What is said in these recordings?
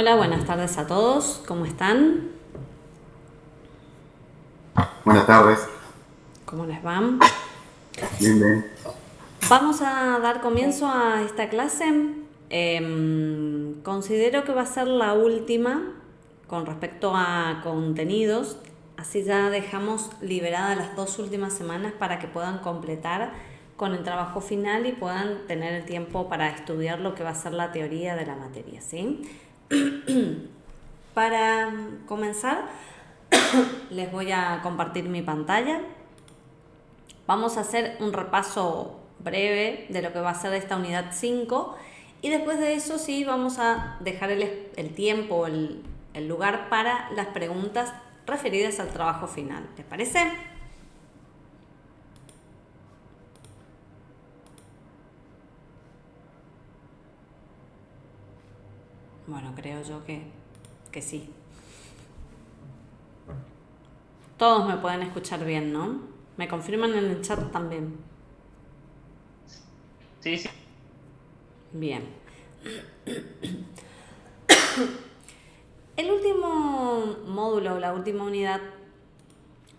Hola, buenas tardes a todos. ¿Cómo están? Buenas tardes, ¿Cómo les van? bien, bien. Vamos a dar comienzo a esta clase. Considero que va a ser la última con respecto a contenidos. Así ya dejamos liberadas las 2 últimas semanas para que puedan completar con el trabajo final y puedan tener el tiempo para estudiar lo que va a ser la teoría de la materia, ¿sí? Para comenzar, les voy a compartir mi pantalla. Vamos a hacer un repaso breve de lo que va a ser esta unidad 5 y después de eso sí vamos a dejar el tiempo, el lugar para las preguntas referidas al trabajo final. ¿Les parece? Bueno, creo yo que sí. Todos me pueden escuchar bien, ¿no? Me confirman en el chat también. Sí, sí. Bien. El último módulo, la última unidad,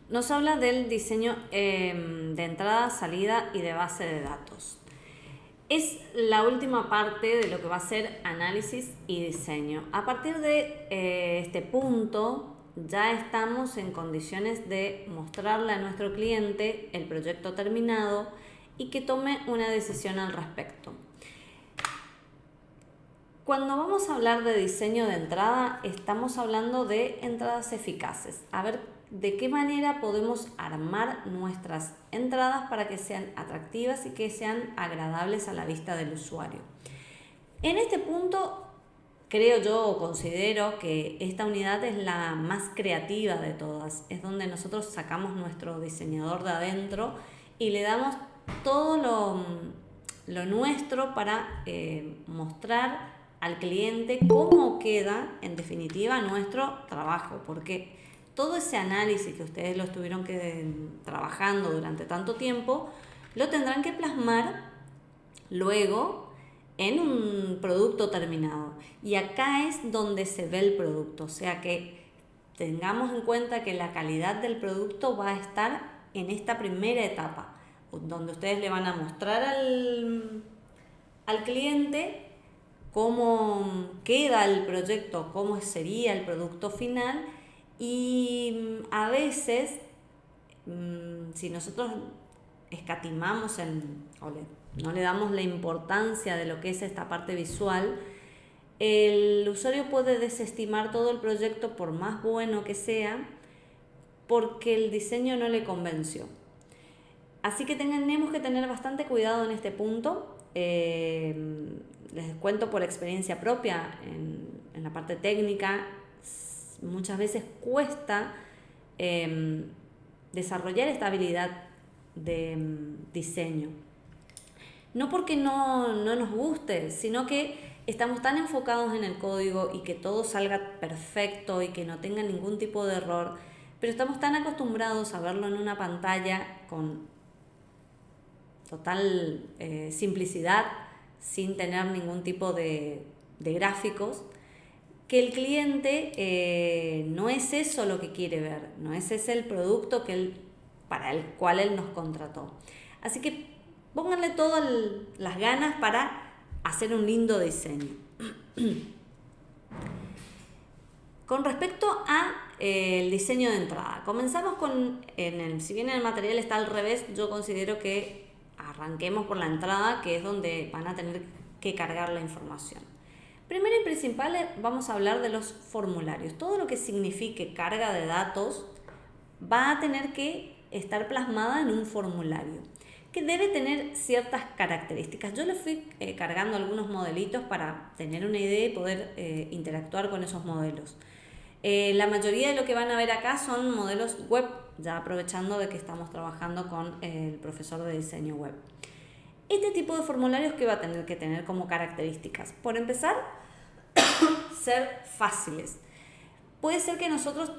nos habla del diseño de entrada, salida y de base de datos. Es la última parte de lo que va a ser análisis y diseño. A partir de este punto ya estamos en condiciones de mostrarle a nuestro cliente el proyecto terminado y que tome una decisión al respecto. Cuando vamos a hablar de diseño de entrada, estamos hablando de entradas eficaces. A ver de qué manera podemos armar nuestras entradas para que sean atractivas y que sean agradables a la vista del usuario. En este punto, creo yo o considero que esta unidad es la más creativa de todas. Es donde nosotros sacamos nuestro diseñador de adentro y le damos todo lo nuestro para mostrar al cliente cómo queda en definitiva nuestro trabajo, porque todo ese análisis que ustedes lo estuvieron trabajando durante tanto tiempo, lo tendrán que plasmar luego en un producto terminado. Y acá es donde se ve el producto, o sea que tengamos en cuenta que la calidad del producto va a estar en esta primera etapa, donde ustedes le van a mostrar al cliente cómo queda el proyecto, cómo sería el producto final y a veces si nosotros escatimamos no le damos la importancia de lo que es esta parte visual, el usuario puede desestimar todo el proyecto por más bueno que sea porque el diseño no le convenció. Así que tenemos que tener bastante cuidado en este punto. Les cuento por experiencia propia en la parte técnica, muchas veces cuesta desarrollar esta habilidad de diseño. No porque no nos guste, sino que estamos tan enfocados en el código y que todo salga perfecto y que no tenga ningún tipo de error, pero estamos tan acostumbrados a verlo en una pantalla con total simplicidad, sin tener ningún tipo de gráficos, que el cliente no es eso lo que quiere ver, no es ese el producto para el cual él nos contrató. Así que pónganle todas las ganas para hacer un lindo diseño. Con respecto a el diseño de entrada, comenzamos si bien el material está al revés, yo considero que arranquemos por la entrada, que es donde van a tener que cargar la información. Primero y principal vamos a hablar de los formularios. Todo lo que signifique carga de datos va a tener que estar plasmada en un formulario que debe tener ciertas características. Yo le fui cargando algunos modelitos para tener una idea y poder interactuar con esos modelos. La mayoría de lo que van a ver acá son modelos web, ya aprovechando de que estamos trabajando con el profesor de diseño web. Este tipo de formularios que va a tener que tener como características. Por empezar, ser fáciles. Puede ser que nosotros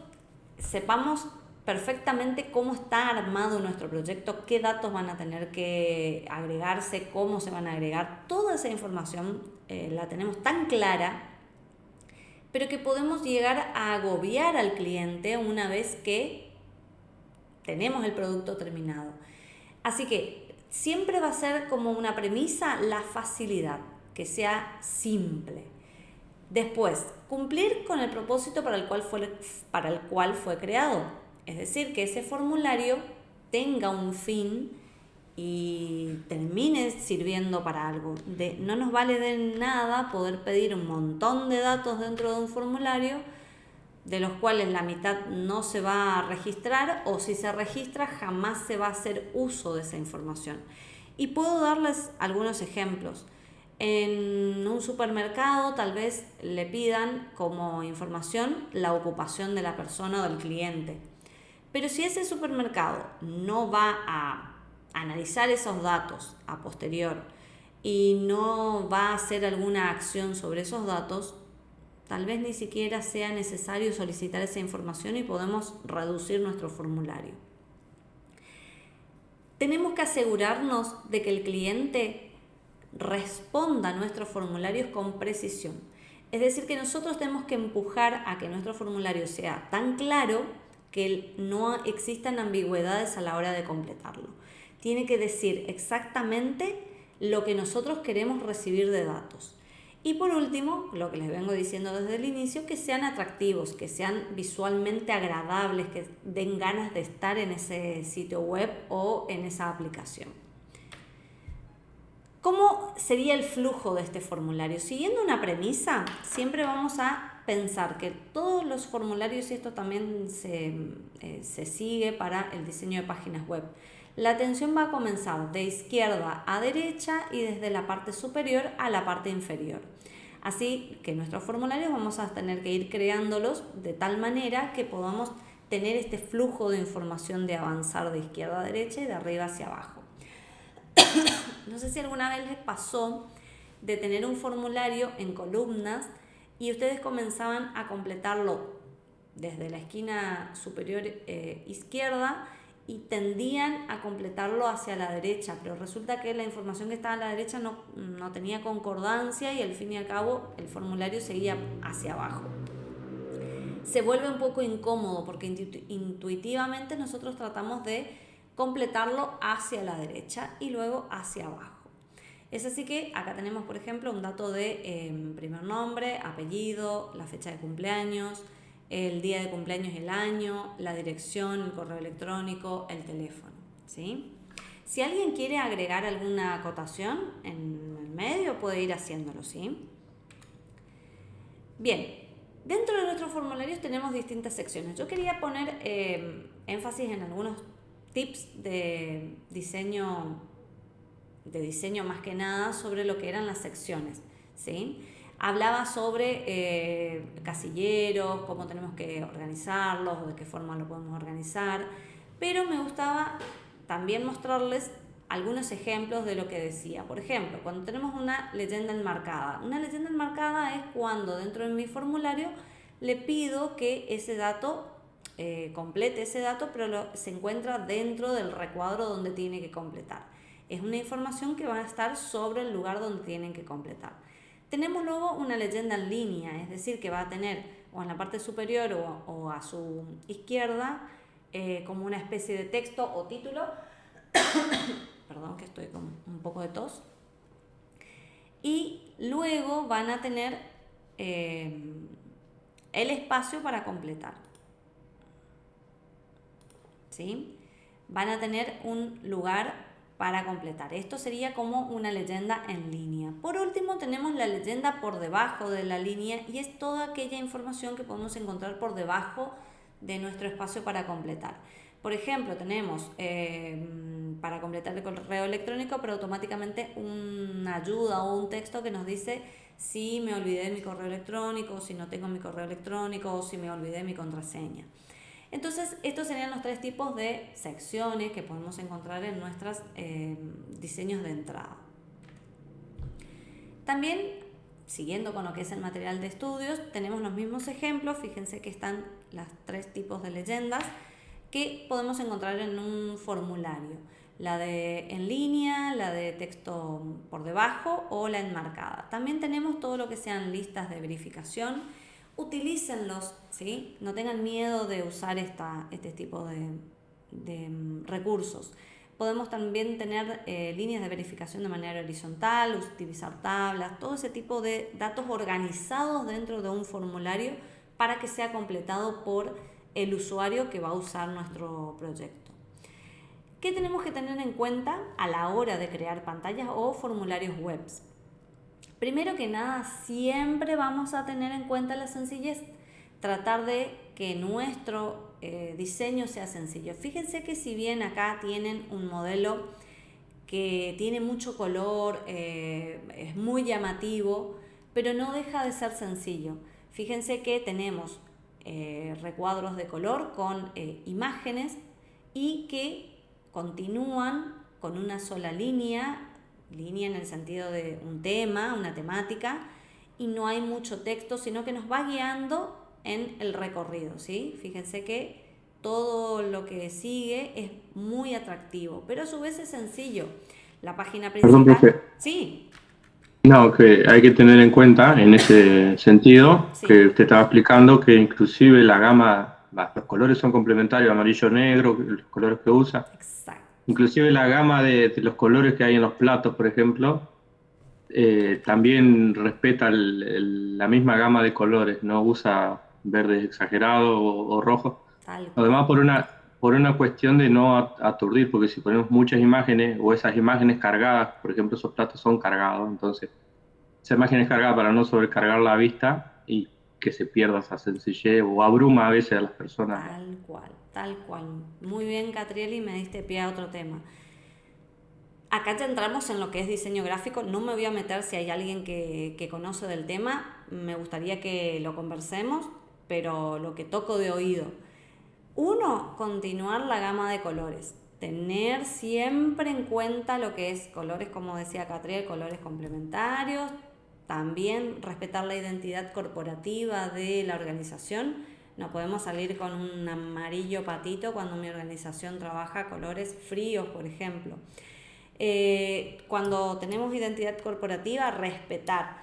sepamos perfectamente cómo está armado nuestro proyecto, qué datos van a tener que agregarse, cómo se van a agregar. Toda esa información la tenemos tan clara pero que podemos llegar a agobiar al cliente una vez que tenemos el producto terminado. Así que siempre va a ser como una premisa la facilidad, que sea simple. Después, cumplir con el propósito para el cual fue creado. Es decir, que ese formulario tenga un fin y termine sirviendo para algo. No nos vale de nada poder pedir un montón de datos dentro de un formulario, de los cuales la mitad no se va a registrar, o si se registra jamás se va a hacer uso de esa información. Y puedo darles algunos ejemplos. En un supermercado tal vez le pidan como información la ocupación de la persona o del cliente. Pero si ese supermercado no va a analizar esos datos a posterior y no va a hacer alguna acción sobre esos datos, tal vez ni siquiera sea necesario solicitar esa información y podemos reducir nuestro formulario. Tenemos que asegurarnos de que el cliente responda a nuestros formularios con precisión. Es decir, que nosotros tenemos que empujar a que nuestro formulario sea tan claro que no existan ambigüedades a la hora de completarlo. Tiene que decir exactamente lo que nosotros queremos recibir de datos. Y por último, lo que les vengo diciendo desde el inicio, que sean atractivos, que sean visualmente agradables, que den ganas de estar en ese sitio web o en esa aplicación. ¿Cómo sería el flujo de este formulario? Siguiendo una premisa, siempre vamos a pensar que todos los formularios, y esto también se sigue para el diseño de páginas web, la atención va a comenzar de izquierda a derecha y desde la parte superior a la parte inferior. Así que nuestros formularios vamos a tener que ir creándolos de tal manera que podamos tener este flujo de información de avanzar de izquierda a derecha y de arriba hacia abajo. No sé si alguna vez les pasó de tener un formulario en columnas y ustedes comenzaban a completarlo desde la esquina superior izquierda y tendían a completarlo hacia la derecha, pero resulta que la información que estaba a la derecha no tenía concordancia y al fin y al cabo el formulario seguía hacia abajo. Se vuelve un poco incómodo porque intuitivamente nosotros tratamos de completarlo hacia la derecha y luego hacia abajo. Es así que acá tenemos, por ejemplo, un dato de primer nombre, apellido, la fecha de cumpleaños, el día de cumpleaños y el año, la dirección, el correo electrónico, el teléfono, ¿sí? Si alguien quiere agregar alguna acotación en el medio, puede ir haciéndolo, ¿sí? Bien, dentro de nuestros formularios tenemos distintas secciones. Yo quería poner énfasis en algunos tips de diseño más que nada sobre lo que eran las secciones, ¿sí? Hablaba sobre casilleros, cómo tenemos que organizarlos o de qué forma lo podemos organizar, pero me gustaba también mostrarles algunos ejemplos de lo que decía. Por ejemplo, cuando tenemos una leyenda enmarcada. Una leyenda enmarcada es cuando dentro de mi formulario le pido que ese dato complete ese dato, pero se encuentra dentro del recuadro donde tiene que completar. Es una información que va a estar sobre el lugar donde tienen que completar. Tenemos luego una leyenda en línea, es decir, que va a tener o en la parte superior o a su izquierda como una especie de texto o título. Perdón que estoy con un poco de tos. Y luego van a tener el espacio para completar. ¿Sí? Van a tener un lugar para completar. Esto sería como una leyenda en línea. Por último, tenemos la leyenda por debajo de la línea y es toda aquella información que podemos encontrar por debajo de nuestro espacio para completar. Por ejemplo, tenemos para completar el correo electrónico, pero automáticamente una ayuda o un texto que nos dice si me olvidé de mi correo electrónico, si no tengo mi correo electrónico o si me olvidé de mi contraseña. Entonces, estos serían los tres tipos de secciones que podemos encontrar en nuestros diseños de entrada. También, siguiendo con lo que es el material de estudios, tenemos los mismos ejemplos. Fíjense que están los tres tipos de leyendas que podemos encontrar en un formulario. La de en línea, la de texto por debajo o la enmarcada. También tenemos todo lo que sean listas de verificación. utilícenlos, ¿sí? No tengan miedo de usar este tipo de recursos. Podemos también tener líneas de verificación de manera horizontal, utilizar tablas, todo ese tipo de datos organizados dentro de un formulario para que sea completado por el usuario que va a usar nuestro proyecto. ¿Qué tenemos que tener en cuenta a la hora de crear pantallas o formularios web? Primero que nada, siempre vamos a tener en cuenta la sencillez, tratar de que nuestro diseño sea sencillo. Fíjense que si bien acá tienen un modelo que tiene mucho color, es muy llamativo, pero no deja de ser sencillo. Fíjense que tenemos recuadros de color con imágenes y que continúan con una sola línea en el sentido de un tema, una temática, y no hay mucho texto, sino que nos va guiando en el recorrido, ¿sí? Fíjense que todo lo que sigue es muy atractivo, pero a su vez es sencillo. La página Perdón, principal, profe. sí, No, que hay que tener en cuenta en ese sentido que sí, usted estaba explicando que inclusive la gama, los colores son complementarios, amarillo, negro, los colores que usa. exacto, Inclusive la gama de los colores que hay en los platos, por ejemplo, también respeta la misma gama de colores, no usa verdes exagerados o rojos. tal cual, Además, por una cuestión de no aturdir, porque si ponemos muchas imágenes o esas imágenes cargadas, por ejemplo, esos platos son cargados, entonces esa imagen es cargada para no sobrecargar la vista y que se pierda esa sencillez o abruma a veces a las personas, ¿no? tal cual, tal cual. Muy bien, Catrieli, me diste pie a otro tema. Acá ya entramos en lo que es diseño gráfico. No me voy a meter si hay alguien que conoce del tema. Me gustaría que lo conversemos, pero lo que toco de oído. Uno, continuar la gama de colores. Tener siempre en cuenta lo que es colores, como decía Catriel, colores complementarios. También respetar la identidad corporativa de la organización. No podemos salir con un amarillo patito cuando mi organización trabaja colores fríos, por ejemplo. Cuando tenemos identidad corporativa, respetar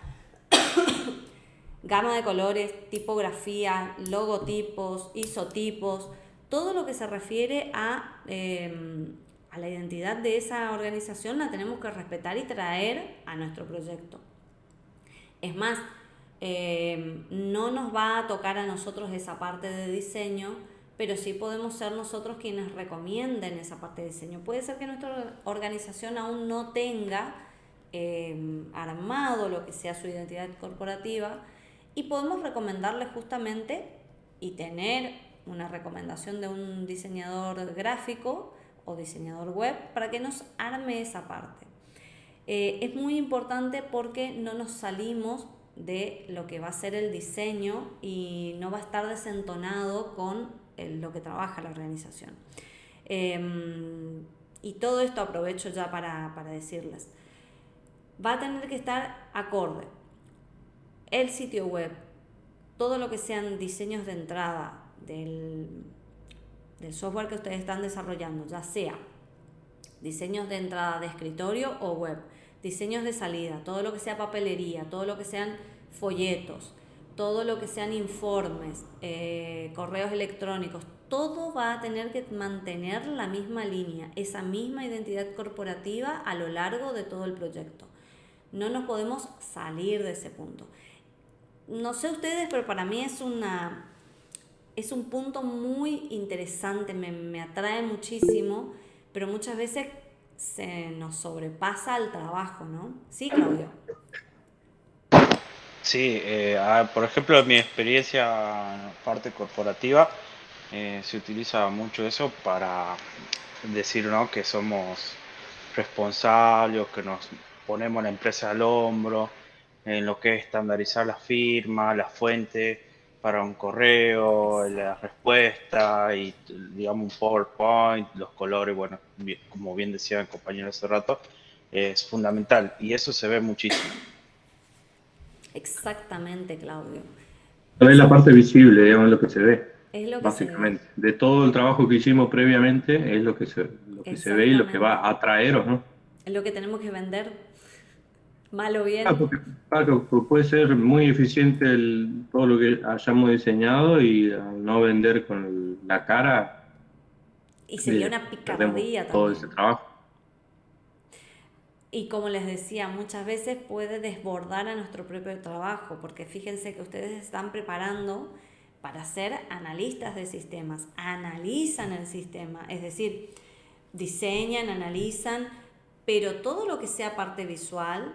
gama de colores, tipografía, logotipos, isotipos, todo lo que se refiere a la identidad de esa organización la tenemos que respetar y traer a nuestro proyecto. Es más, no nos va a tocar a nosotros esa parte de diseño, pero sí podemos ser nosotros quienes recomienden esa parte de diseño. Puede ser que nuestra organización aún no tenga armado lo que sea su identidad corporativa y podemos recomendarle justamente y tener una recomendación de un diseñador gráfico o diseñador web para que nos arme esa parte. Es muy importante porque no nos salimos de lo que va a ser el diseño y no va a estar desentonado con lo que trabaja la organización. Y todo esto aprovecho ya para decirles. Va a tener que estar acorde. El sitio web, todo lo que sean diseños de entrada del software que ustedes están desarrollando, ya sea diseños de entrada de escritorio o web, diseños de salida, todo lo que sea papelería, todo lo que sean folletos, todo lo que sean informes, correos electrónicos, todo va a tener que mantener la misma línea, esa misma identidad corporativa a lo largo de todo el proyecto. No nos podemos salir de ese punto. No sé ustedes, pero para mí es un punto muy interesante, me atrae muchísimo, pero muchas veces se nos sobrepasa el trabajo, ¿no? Sí, Claudio. Sí, por ejemplo, en mi experiencia en la parte corporativa, se utiliza mucho eso para decir, ¿no?, que somos responsables, que nos ponemos la empresa al hombro, en lo que es estandarizar la firma, la fuente para un correo, la Exacto. respuesta y, digamos, un PowerPoint, los colores, bueno, como bien decía el compañero hace rato, es fundamental y eso se ve muchísimo. Exactamente, Claudio. No es la parte visible, digamos, lo que se ve, Es lo que se ve. básicamente. De todo el trabajo que hicimos previamente es lo que se ve y lo que va Exactamente. a atraer o no. Es lo que tenemos que vender. Mal o bien. Porque puede ser muy eficiente todo lo que hayamos diseñado y al no vender con la cara, Y sería una perdemos picardía todo ese también. trabajo. Y como les decía, muchas veces puede desbordar a nuestro propio trabajo, porque fíjense que ustedes se están preparando para ser analistas de sistemas, analizan el sistema, es decir, diseñan, analizan, pero todo lo que sea parte visual,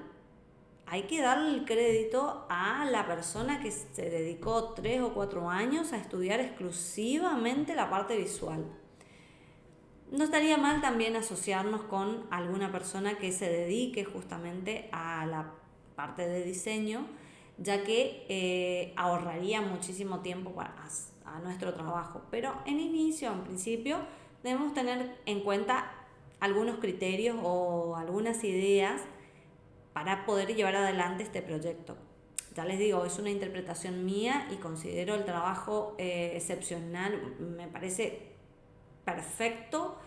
hay que darle el crédito a la persona que se dedicó 3 o 4 años a estudiar exclusivamente la parte visual. No estaría mal también asociarnos con alguna persona que se dedique justamente a la parte de diseño, ya que ahorraría muchísimo tiempo a nuestro trabajo. Pero en inicio, en principio, debemos tener en cuenta algunos criterios o algunas ideas para poder llevar adelante este proyecto. Ya les digo, es una interpretación mía y considero el trabajo excepcional. Me parece perfecto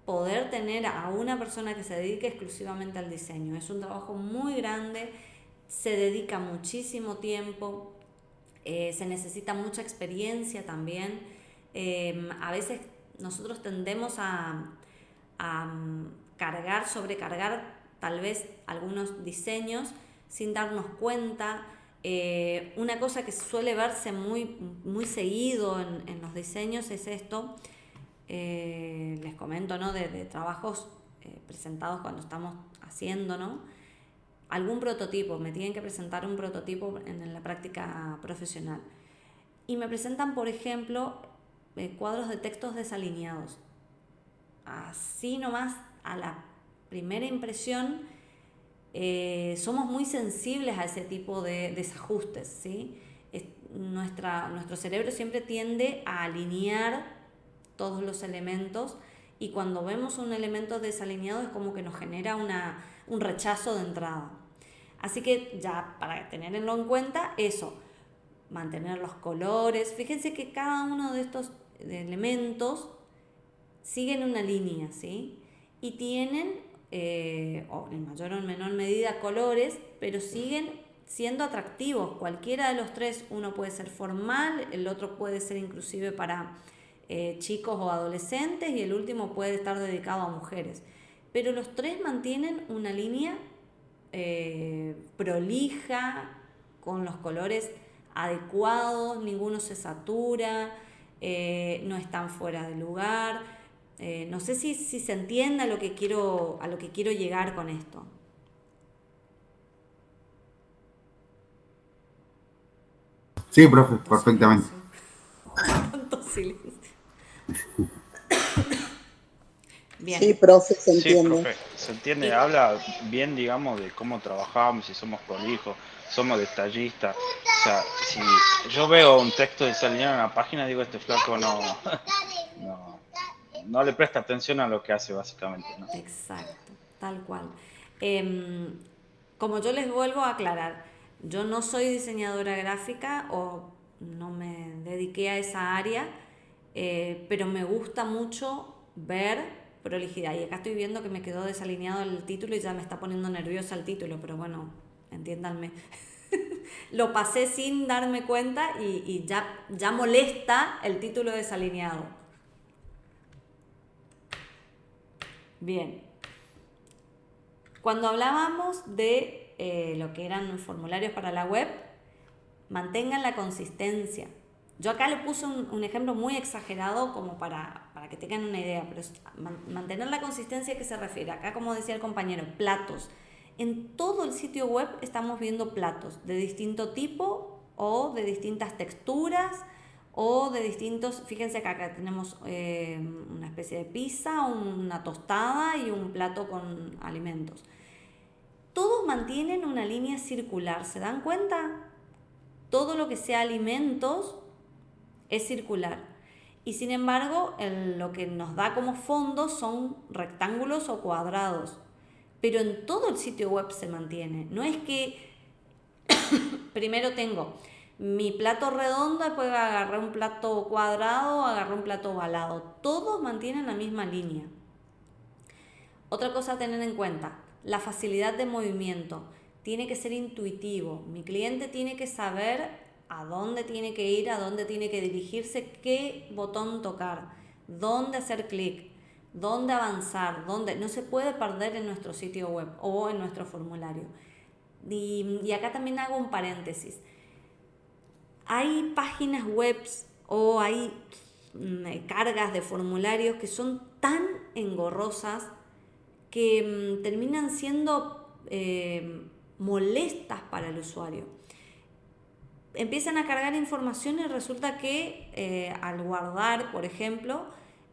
poder tener a una persona que se dedique exclusivamente al diseño. Es un trabajo muy grande, se dedica muchísimo tiempo, se necesita mucha experiencia también. A veces nosotros tendemos a cargar, sobrecargar tal vez algunos diseños sin darnos cuenta. Una cosa que suele verse muy seguido en los diseños es esto. Les comento, ¿no? de trabajos presentados cuando estamos haciendo, ¿no? Algún prototipo, me tienen que presentar un prototipo en la práctica profesional. Y me presentan, por ejemplo, cuadros de textos desalineados. Así nomás, a la primera impresión, somos muy sensibles a ese tipo de desajustes, ¿sí? Nuestro cerebro siempre tiende a alinear todos los elementos y cuando vemos un elemento desalineado es como que nos genera un rechazo de entrada. Así que ya para tenerlo en cuenta, eso, mantener los colores. Fíjense que cada uno de estos elementos siguen una línea, ¿sí? Y tienen, o en mayor o en menor medida, colores, pero siguen siendo atractivos. Cualquiera de los tres, uno puede ser formal, el otro puede ser inclusive para chicos o adolescentes y el último puede estar dedicado a mujeres. Pero los tres mantienen una línea prolija, con los colores adecuados, ninguno se satura, no están fuera de lugar. No sé si se entiende a lo que quiero llegar con esto. Sí, profe, Tanto perfectamente. silencio. Tanto silencio. Bien. Sí, profe, se Sí, entiende. profe, se entiende, Y habla bien, digamos, de cómo trabajamos, si somos prolijos, somos detallistas. O sea, si yo veo un texto desalineado en una página, digo, este flaco no, no le presta atención a lo que hace, básicamente, ¿no? exacto, tal cual. Em, Como yo les vuelvo a aclarar, yo no soy diseñadora gráfica o no me dediqué a esa área, pero me gusta mucho ver prolijidad. Y acá estoy viendo que me quedó desalineado el título y ya me está poniendo nerviosa el título, pero bueno, entiéndanme. Lo pasé sin darme cuenta y ya molesta el título desalineado. Bien. Cuando hablábamos de lo que eran formularios para la web, mantengan la consistencia. Yo acá le puse un ejemplo muy exagerado como para que tengan una idea, pero mantener la consistencia, ¿a qué se refiere? Acá, como decía el compañero, platos. En todo el sitio web estamos viendo platos de distinto tipo o de distintas texturas o de distintos, fíjense que acá tenemos una especie de pizza, una tostada y un plato con alimentos. Todos mantienen una línea circular, ¿se dan cuenta? Todo lo que sea alimentos es circular. Y sin embargo, lo que nos da como fondo son rectángulos o cuadrados. Pero en todo el sitio web se mantiene. No es que primero tengo mi plato redondo, después agarré un plato cuadrado, agarré un plato ovalado. Todos mantienen la misma línea. Otra cosa a tener en cuenta, la facilidad de movimiento. tiene que ser intuitivo. Mi cliente tiene que saber a dónde tiene que ir, a dónde tiene que dirigirse, qué botón tocar, dónde hacer clic, dónde avanzar, dónde. No se puede perder en nuestro sitio web o en nuestro formulario. Y acá también hago un paréntesis. Hay páginas web o hay cargas de formularios que son tan engorrosas que terminan siendo molestas para el usuario. Empiezan a cargar información y resulta que al guardar, por ejemplo,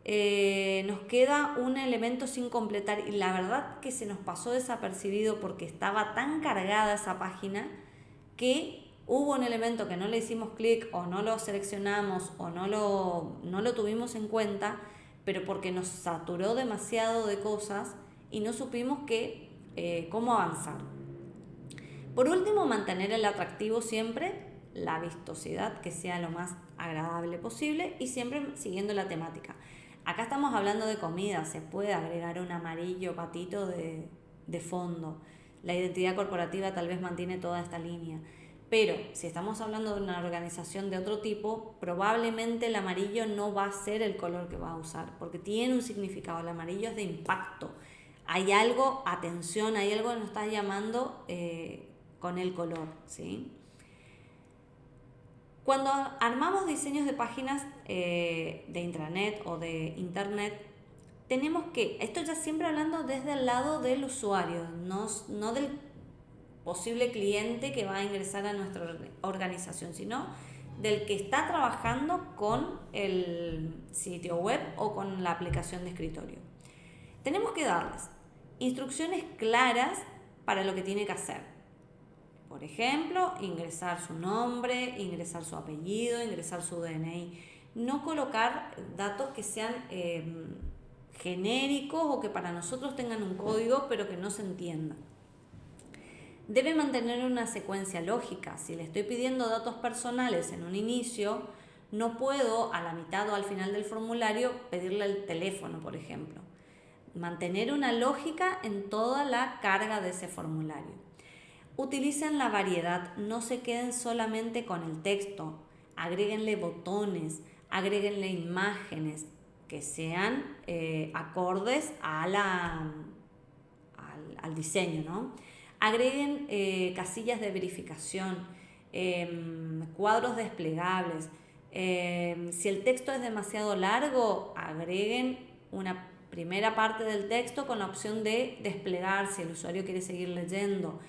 nos queda un elemento sin completar, y la verdad que se nos pasó desapercibido porque estaba tan cargada esa página que hubo un elemento que no le hicimos clic o no lo seleccionamos o no lo tuvimos en cuenta, pero porque nos saturó demasiado de cosas y no supimos cómo avanzar. Por último, mantener el atractivo siempre, la vistosidad, que sea lo más agradable posible y siempre siguiendo la temática. Acá estamos hablando de comida, se puede agregar un amarillo patito de fondo. La identidad corporativa tal vez mantiene toda esta línea. Pero si estamos hablando de una organización de otro tipo, probablemente el amarillo no va a ser el color que va a usar, porque tiene un significado. El amarillo es de impacto. Hay algo, atención, hay algo que nos está llamando con el color, ¿sí? Cuando armamos diseños de páginas de intranet o de internet, tenemos que, esto ya siempre hablando desde el lado del usuario, no del posible cliente que va a ingresar a nuestra organización, sino del que está trabajando con el sitio web o con la aplicación de escritorio. Tenemos que darles instrucciones claras para lo que tiene que hacer. Por ejemplo, ingresar su nombre, ingresar su apellido, ingresar su DNI. No colocar datos que sean genéricos o que para nosotros tengan un código pero que no se entiendan. Debe mantener una secuencia lógica. Si le estoy pidiendo datos personales en un inicio, no puedo a la mitad o al final del formulario pedirle el teléfono, por ejemplo. Mantener una lógica en toda la carga de ese formulario. Utilicen la variedad, no se queden solamente con el texto. Agréguenle botones, agréguenle imágenes que sean acordes al diseño, ¿no? Agreguen casillas de verificación, cuadros desplegables. Si el texto es demasiado largo, agreguen una primera parte del texto con la opción de desplegar si el usuario quiere seguir leyendo.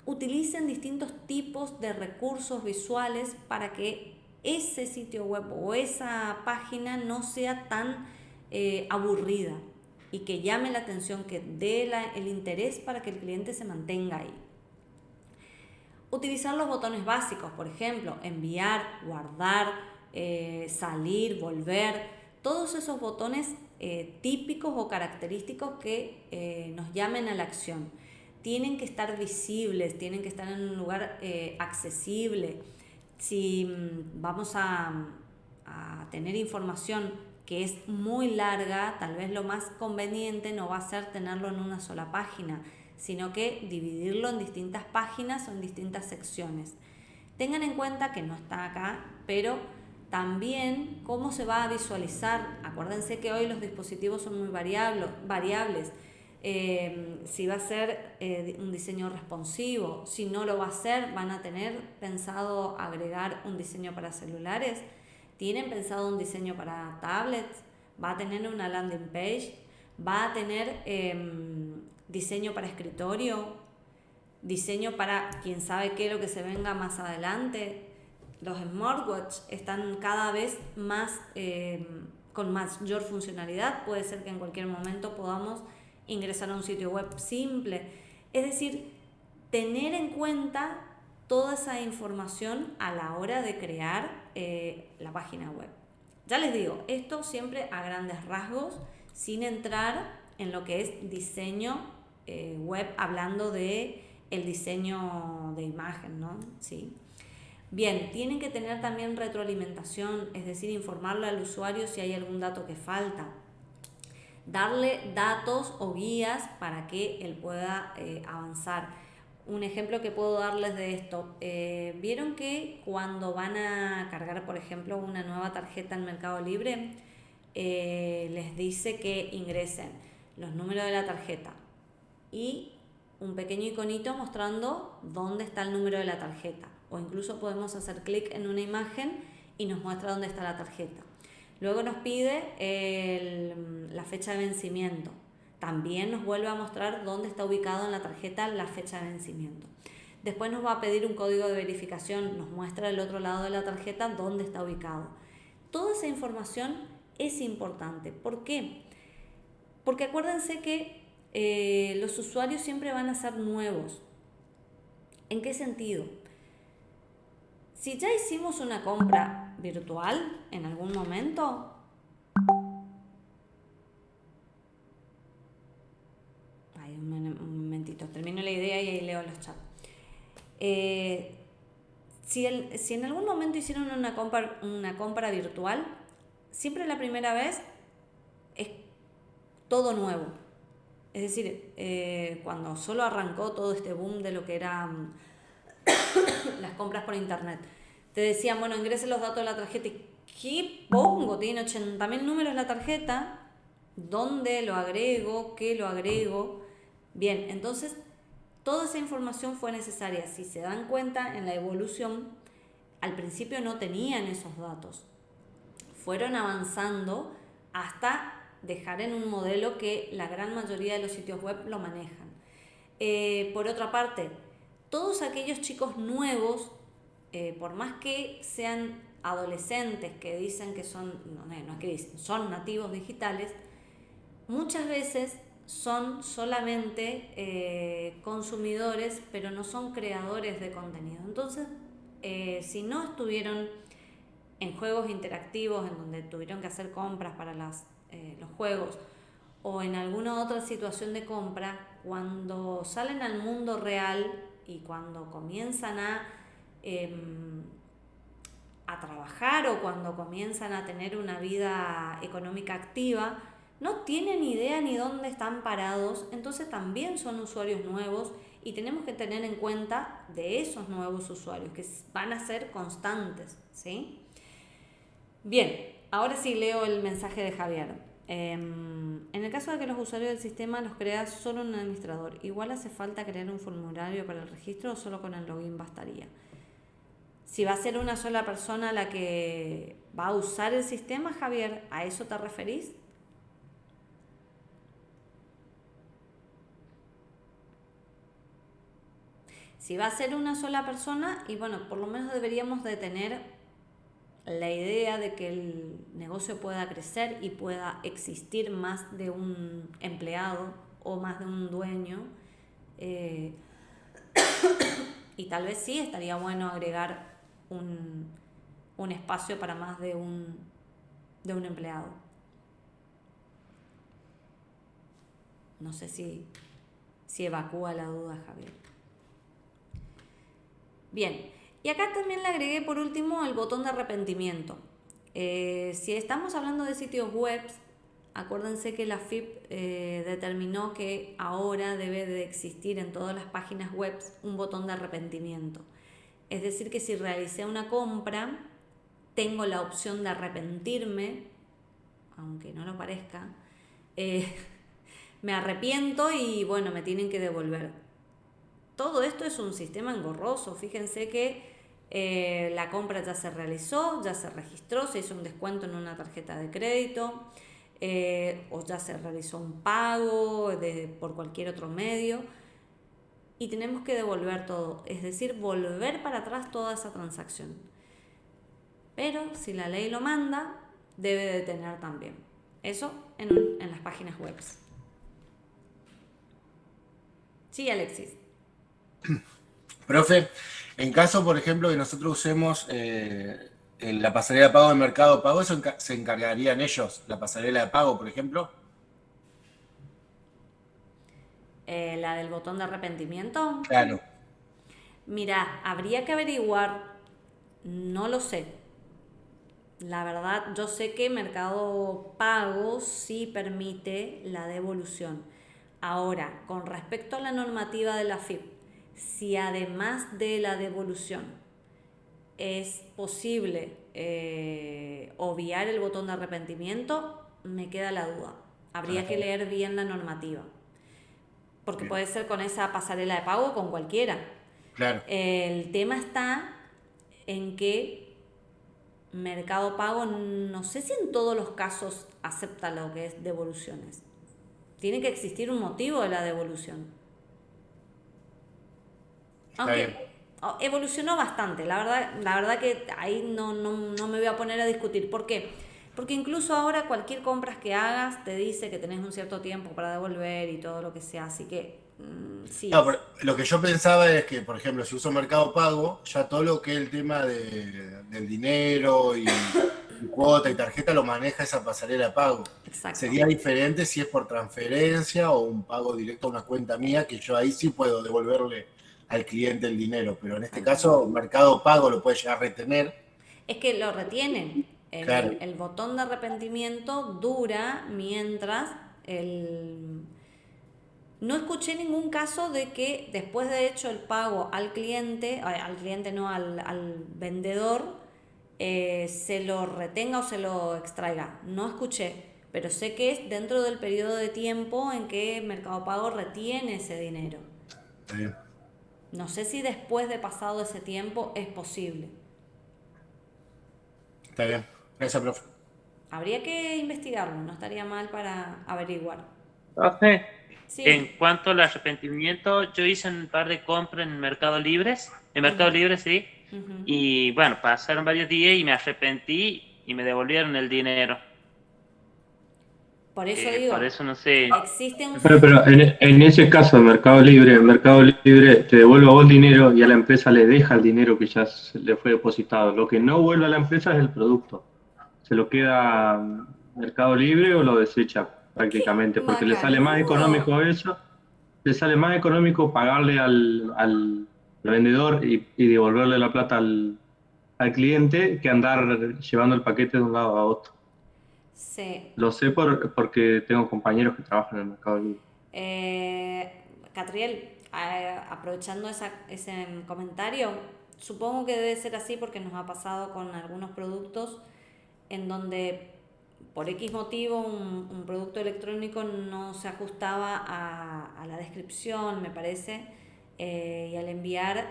Utilicen distintos tipos de recursos visuales para que ese sitio web o esa página no sea tan aburrida y que llame la atención, que dé el interés para que el cliente se mantenga ahí. Utilizar los botones básicos, por ejemplo, enviar, guardar, salir, volver, todos esos botones típicos o característicos que nos llamen a la acción. Tienen que estar visibles, tienen que estar en un lugar accesible. Si vamos a tener información que es muy larga, tal vez lo más conveniente no va a ser tenerlo en una sola página, sino que dividirlo en distintas páginas o en distintas secciones. Tengan en cuenta que no está acá, pero también cómo se va a visualizar. Acuérdense que hoy los dispositivos son muy variables. Si va a ser un diseño responsivo, si no lo va a ser, van a tener pensado agregar un diseño para celulares, tienen pensado un diseño para tablets, va a tener una landing page, va a tener diseño para escritorio, diseño para quién sabe qué es lo que se venga más adelante. Los smartwatch están cada vez más con mayor funcionalidad. Puede ser que en cualquier momento podamos ingresar a un sitio web simple. Es decir, tener en cuenta toda esa información a la hora de crear la página web. Ya les digo, esto siempre a grandes rasgos, sin entrar en lo que es diseño web, hablando de el diseño de imagen, ¿no? Sí. Bien, tienen que tener también retroalimentación, es decir, informarle al usuario si hay algún dato que falta. Darle datos o guías para que él pueda avanzar. un ejemplo que puedo darles de esto. ¿Vieron que cuando van a cargar, por ejemplo, una nueva tarjeta en Mercado Libre, les dice que ingresen los números de la tarjeta y un pequeño iconito mostrando dónde está el número de la tarjeta? O incluso podemos hacer clic en una imagen y nos muestra dónde está la tarjeta. Luego nos pide la fecha de vencimiento. También nos vuelve a mostrar dónde está ubicado en la tarjeta la fecha de vencimiento. Después nos va a pedir un código de verificación, nos muestra del otro lado de la tarjeta dónde está ubicado. Toda esa información es importante. ¿Por qué? Porque acuérdense que los usuarios siempre van a ser nuevos. ¿En qué sentido? Si ya hicimos una compra virtual en algún momento, un momentito, termino la idea y ahí leo los chats. Si en algún momento hicieron una compra virtual, siempre la primera vez es todo nuevo. Es decir, cuando solo arrancó todo este boom de lo que eran las compras por internet, te decían, bueno, ingrese los datos de la tarjeta. ¿Qué pongo? Tiene 80.000 números la tarjeta. ¿Dónde lo agrego? ¿Qué lo agrego? Bien, entonces toda esa información fue necesaria. Si se dan cuenta, en la evolución, al principio no tenían esos datos. Fueron avanzando hasta dejar en un modelo que la gran mayoría de los sitios web lo manejan. Por otra parte, todos aquellos chicos nuevos, por más que sean adolescentes que dicen que son, no es que dicen, son nativos digitales, muchas veces son solamente consumidores, pero no son creadores de contenido. Entonces, si no estuvieron en juegos interactivos en donde tuvieron que hacer compras para los juegos o en alguna otra situación de compra, cuando salen al mundo real y cuando comienzan a trabajar o cuando comienzan a tener una vida económica activa, no tienen idea ni dónde están parados, entonces también son usuarios nuevos y tenemos que tener en cuenta de esos nuevos usuarios que van a ser constantes, ¿sí? Bien, ahora sí leo el mensaje de Javier. En el caso de que los usuarios del sistema los crea solo un administrador, ¿igual hace falta crear un formulario para el registro o solo con el login bastaría? Si va a ser una sola persona la que va a usar el sistema, Javier, ¿a eso te referís? Si va a ser una sola persona, y bueno, por lo menos deberíamos de tener la idea de que el negocio pueda crecer y pueda existir más de un empleado o más de un dueño. Y tal vez sí estaría bueno agregar un espacio para más de un empleado. No sé si evacúa la duda, Javier. Bien, y acá también le agregué por último el botón de arrepentimiento. Si estamos hablando de sitios web, acuérdense que la FIP determinó que ahora debe de existir en todas las páginas web un botón de arrepentimiento. Es decir, que si realicé una compra, tengo la opción de arrepentirme, aunque no lo parezca. Me arrepiento y bueno, me tienen que devolver. Todo esto es un sistema engorroso. Fíjense que la compra ya se realizó, ya se registró, se hizo un descuento en una tarjeta de crédito, o ya se realizó un pago por cualquier otro medio y tenemos que devolver todo, es decir, volver para atrás toda esa transacción. Pero si la ley lo manda, debe detener también. Eso en las páginas web. Sí, Alexis. Profe, en caso, por ejemplo, que nosotros usemos la pasarela de pago de Mercado Pago, ¿eso se encargarían ellos? ¿La pasarela de pago, por ejemplo? La del botón de arrepentimiento. Claro. Mira, habría que averiguar, no lo sé. La verdad, yo sé que Mercado Pago sí permite la devolución. Ahora, con respecto a la normativa de la FIP, Si además de la devolución es posible obviar el botón de arrepentimiento, me queda la duda. Habría que leer bien la normativa. Porque Bien. puede ser con esa pasarela de pago o con cualquiera. Claro. El tema está en que Mercado Pago, no sé si en todos los casos acepta lo que es devoluciones. Tiene que existir un motivo de la devolución. Está bien. Aunque evolucionó bastante, la verdad que ahí no me voy a poner a discutir. ¿Por qué? Porque incluso ahora cualquier compra que hagas te dice que tenés un cierto tiempo para devolver y todo lo que sea, así que sí. No, pero lo que yo pensaba es que, por ejemplo, si uso Mercado Pago, ya todo lo que es el tema del dinero y cuota y tarjeta lo maneja esa pasarela de pago. Exacto. Sería diferente si es por transferencia o un pago directo a una cuenta mía, que yo ahí sí puedo devolverle al cliente el dinero, pero en este caso Mercado Pago lo puede llegar a retener. Es que lo retienen. Claro, El botón de arrepentimiento dura mientras el... No escuché ningún caso de que después de hecho el pago al cliente no, al vendedor, se lo retenga o se lo extraiga. No escuché, pero sé que es dentro del periodo de tiempo en que Mercado Pago retiene ese dinero. está bien. No sé si después de pasado ese tiempo es posible. Está bien. Gracias, profe. Habría que investigarlo, no estaría mal para averiguar. Profe, en Sí. cuanto al arrepentimiento, yo hice un par de compras en Mercado Libre, sí, Uh-huh. y bueno, pasaron varios días y me arrepentí y me devolvieron el dinero. Por eso digo, Por eso no sé. existen... Pero en ese caso, Mercado Libre te devuelve a vos el dinero y a la empresa le deja el dinero que ya se le fue depositado. Lo que no vuelve a la empresa es el producto. Se lo queda Mercado Libre o lo desecha prácticamente, ¡Qué porque le sale más macanudo! económico eso, le sale más económico pagarle al vendedor y devolverle la plata al cliente que andar llevando el paquete de un lado a otro. Sí. Lo sé porque tengo compañeros que trabajan en el Mercado Libre. Catriel, aprovechando ese comentario, supongo que debe ser así porque nos ha pasado con algunos productos en donde por X motivo un producto electrónico no se ajustaba a la descripción, me parece, y al enviar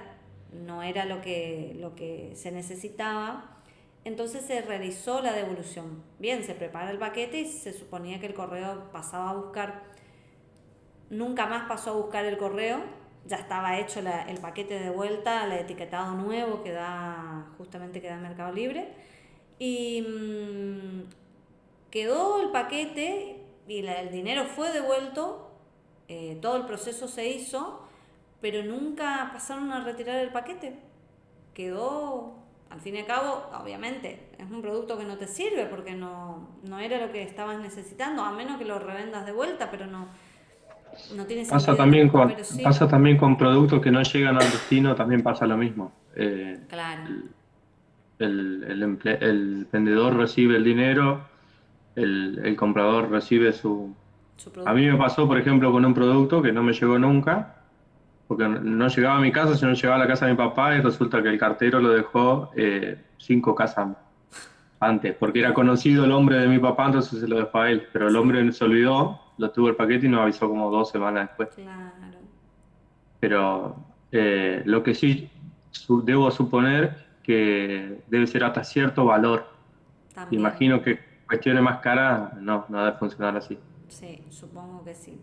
no era lo que se necesitaba. Entonces se realizó la devolución. Bien, se prepara el paquete y se suponía que el correo pasaba a buscar. Nunca más pasó a buscar el correo, ya estaba hecho el paquete de vuelta, el etiquetado nuevo que da Mercado Libre. Y quedó el paquete y el dinero fue devuelto, todo el proceso se hizo, pero nunca pasaron a retirar el paquete. Quedó, al fin y al cabo, obviamente, es un producto que no te sirve porque no era lo que estabas necesitando, a menos que lo revendas de vuelta, pero no tiene sentido. Pero sí, Pasa también con productos que no llegan al destino, también pasa lo mismo. claro, El vendedor recibe el dinero, el comprador recibe su... su A mí producto. me pasó, por ejemplo, con un producto que no me llegó nunca, porque no llegaba a mi casa, sino llegaba a la casa de mi papá y resulta que el cartero lo dejó 5 casas antes, porque era conocido el hombre de mi papá, entonces se lo dejó a él, pero el Sí, hombre se olvidó, lo tuvo el paquete y nos avisó como 2 semanas después. claro. Pero lo que sí debo suponer que debe ser hasta cierto valor. También, Imagino que cuestiones más caras no debe funcionar así. sí, supongo que sí.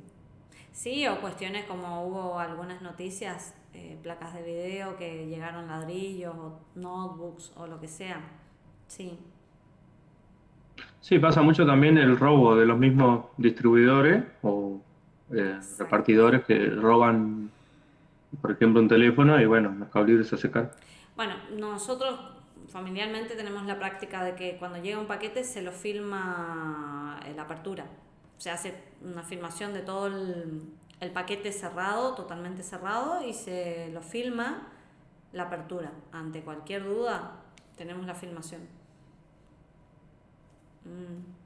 Sí, o cuestiones como hubo algunas noticias, placas de video que llegaron ladrillos o notebooks o lo que sea. Sí, Sí, pasa mucho también el robo de los mismos distribuidores o exacto. repartidores que roban, por ejemplo, un teléfono y bueno, Mercado Libre se hace cargo. Bueno, nosotros familiarmente tenemos la práctica de que cuando llega un paquete se lo filma la apertura. Se hace una filmación de todo el paquete cerrado, totalmente cerrado, y se lo filma la apertura. Ante cualquier duda, tenemos la filmación.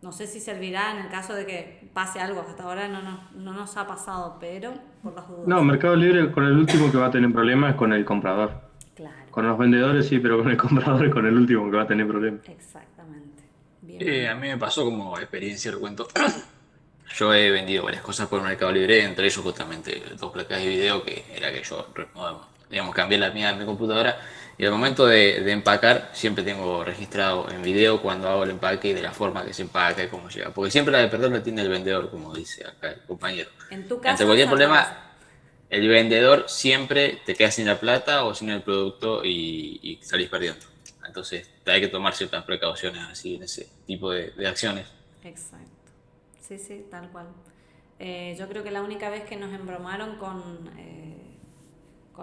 No sé si servirá en el caso de que pase algo. Hasta ahora no nos ha pasado, pero por las dudas. No, Mercado Libre con el último que va a tener problemas es con el comprador. Claro, Con los vendedores sí, pero con el comprador es con el último que va a tener problemas. exactamente. Bien. A mí me pasó como experiencia, lo cuento. Yo he vendido varias cosas por Mercado Libre, entre ellos justamente 2 placas de video, que era que yo, digamos, cambié la mía de mi computadora. Y al momento de empacar, siempre tengo registrado en video cuando hago el empaque y de la forma que se empaca y cómo llega. Porque siempre la de perder la tiene el vendedor, como dice acá el compañero. En tu Ante caso cualquier es al revés. problema, el vendedor siempre te queda sin la plata o sin el producto y salís perdiendo. Entonces hay que tomar ciertas precauciones así en ese tipo de acciones. Exacto. Sí, tal cual. Yo creo que la única vez que nos embromaron con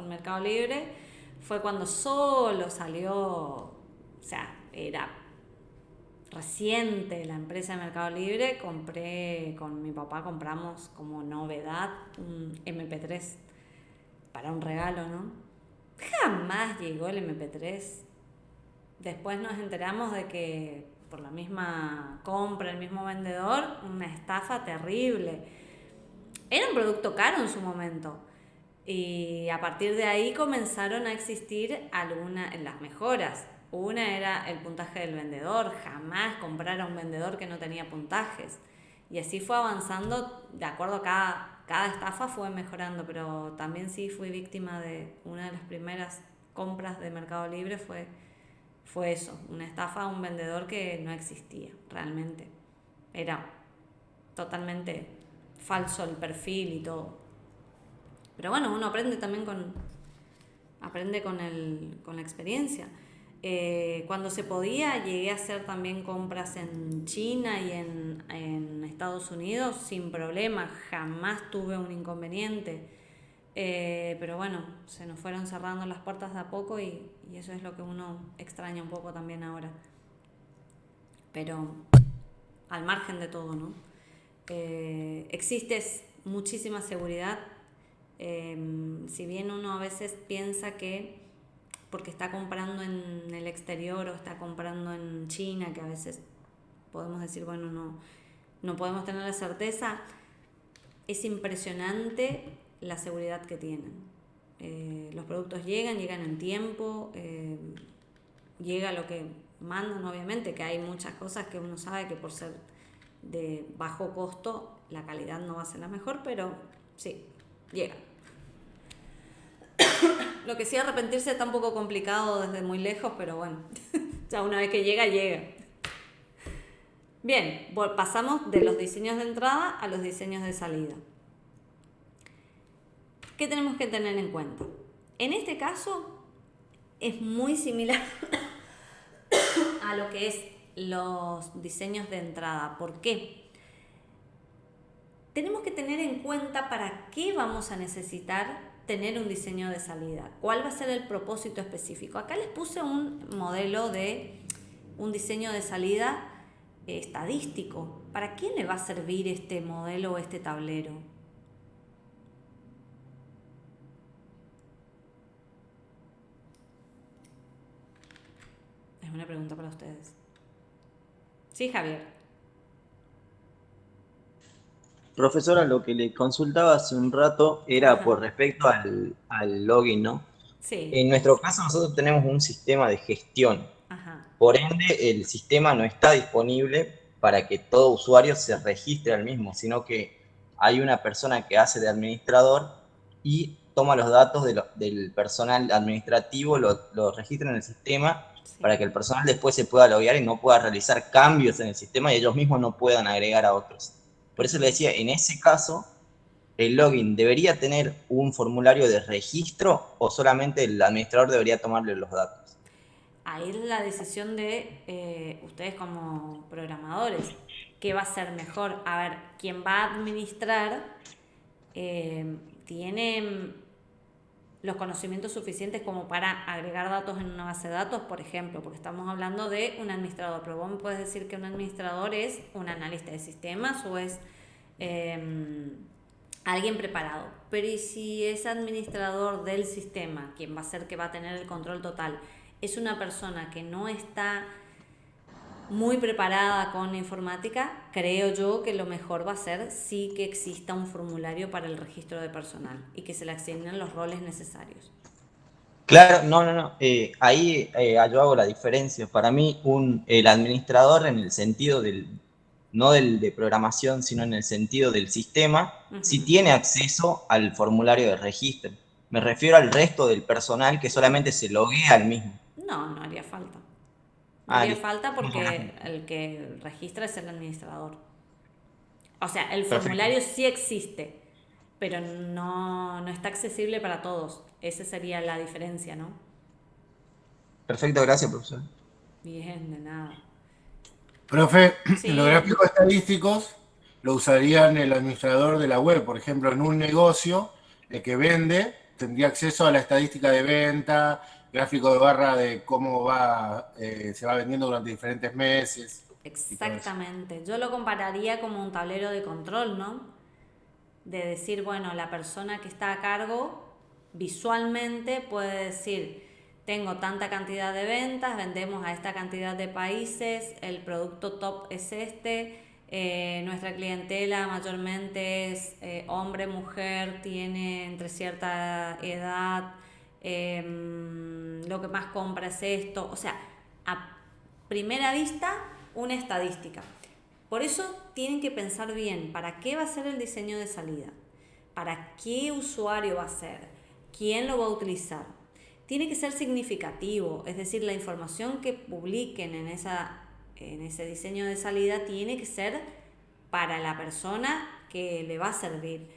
Mercado Libre fue cuando solo salió, o sea, era reciente la empresa de Mercado Libre. Con mi papá compramos como novedad un MP3 para un regalo, ¿no? Jamás llegó el MP3. Después nos enteramos de que por la misma compra, el mismo vendedor, una estafa terrible. Era un producto caro en su momento. Y a partir de ahí comenzaron a existir las mejoras. Una era el puntaje del vendedor. Jamás comprar a un vendedor que no tenía puntajes. Y así fue avanzando, de acuerdo a cada estafa fue mejorando, pero también sí fui víctima de una de las primeras compras de Mercado Libre, fue eso, una estafa a un vendedor que no existía realmente. Era totalmente falso el perfil y todo. Pero bueno, uno aprende también con la experiencia. Cuando se podía, llegué a hacer también compras en China y en Estados Unidos sin problema, jamás tuve un inconveniente. Pero bueno, se nos fueron cerrando las puertas de a poco y eso es lo que uno extraña un poco también ahora. Pero al margen de todo, ¿no? Existe muchísima seguridad. Si bien uno a veces piensa que porque está comprando en el exterior o está comprando en China, que a veces podemos decir, bueno, no podemos tener la certeza, es impresionante la seguridad que tienen. Los productos llegan en tiempo, llega lo que mandan, obviamente, que hay muchas cosas que uno sabe que por ser de bajo costo la calidad no va a ser la mejor, pero sí, llega. Lo que sí, arrepentirse está un poco complicado desde muy lejos, pero bueno, ya una vez que llega. Bien, pasamos de los diseños de entrada a los diseños de salida. ¿Qué tenemos que tener en cuenta? En este caso es muy similar a lo que es los diseños de entrada. ¿Por qué? Tenemos que tener en cuenta para qué vamos a necesitar tener un diseño de salida. ¿Cuál va a ser el propósito específico? Acá les puse un modelo de un diseño de salida estadístico. ¿Para quién le va a servir este modelo o este tablero? Es una pregunta para ustedes. Sí, Javier. Profesora, lo que le consultaba hace un rato era por respecto al login, ¿no? Sí. En nuestro caso nosotros tenemos un sistema de gestión. Ajá. Por ende, el sistema no está disponible para que todo usuario se registre al mismo, sino que hay una persona que hace de administrador y toma los datos del personal administrativo, lo registra en el sistema para que el personal después se pueda loguear y no pueda realizar cambios en el sistema y ellos mismos no puedan agregar a otros. Por eso le decía, en ese caso, ¿el login debería tener un formulario de registro o solamente el administrador debería tomarle los datos? Ahí es la decisión de ustedes como programadores. ¿Qué va a ser mejor? A ver, quien va a administrar tiene los conocimientos suficientes como para agregar datos en una base de datos, por ejemplo, porque estamos hablando de un administrador, pero vos me puedes decir que un administrador es un analista de sistemas o es alguien preparado. Pero ¿y si es administrador del sistema, quien va a ser que va a tener el control total, es una persona que no está muy preparada con informática, creo yo que lo mejor va a ser sí que exista un formulario para el registro de personal y que se le asignen los roles necesarios. Claro, no. Ahí yo hago la diferencia. Para mí, el administrador en el sentido no del de programación, sino en el sentido del sistema, sí tiene acceso al formulario de registro. Me refiero al resto del personal que solamente se loguea al mismo. No haría falta. No haría falta porque el que registra es el administrador. O sea, el formulario sí existe, pero no está accesible para todos. Esa sería la diferencia, ¿no? Perfecto, gracias, profesor. Bien, de nada. Profe, Sí. los gráficos estadísticos lo usarían el administrador de la web. Por ejemplo, en un negocio, el que vende tendría acceso a la estadística de venta, gráfico de barra de cómo se va vendiendo durante diferentes meses. Exactamente. Yo lo compararía como un tablero de control, ¿no? De decir, bueno, la persona que está a cargo visualmente puede decir, tengo tanta cantidad de ventas, vendemos a esta cantidad de países, el producto top es este, nuestra clientela mayormente es hombre, mujer, tiene entre cierta edad, lo que más compra es esto. O sea, a primera vista, una estadística. Por eso tienen que pensar bien, ¿para qué va a ser el diseño de salida? ¿Para qué usuario va a ser? ¿Quién lo va a utilizar? Tiene que ser significativo, es decir, la información que publiquen en ese diseño de salida tiene que ser para la persona que le va a servir.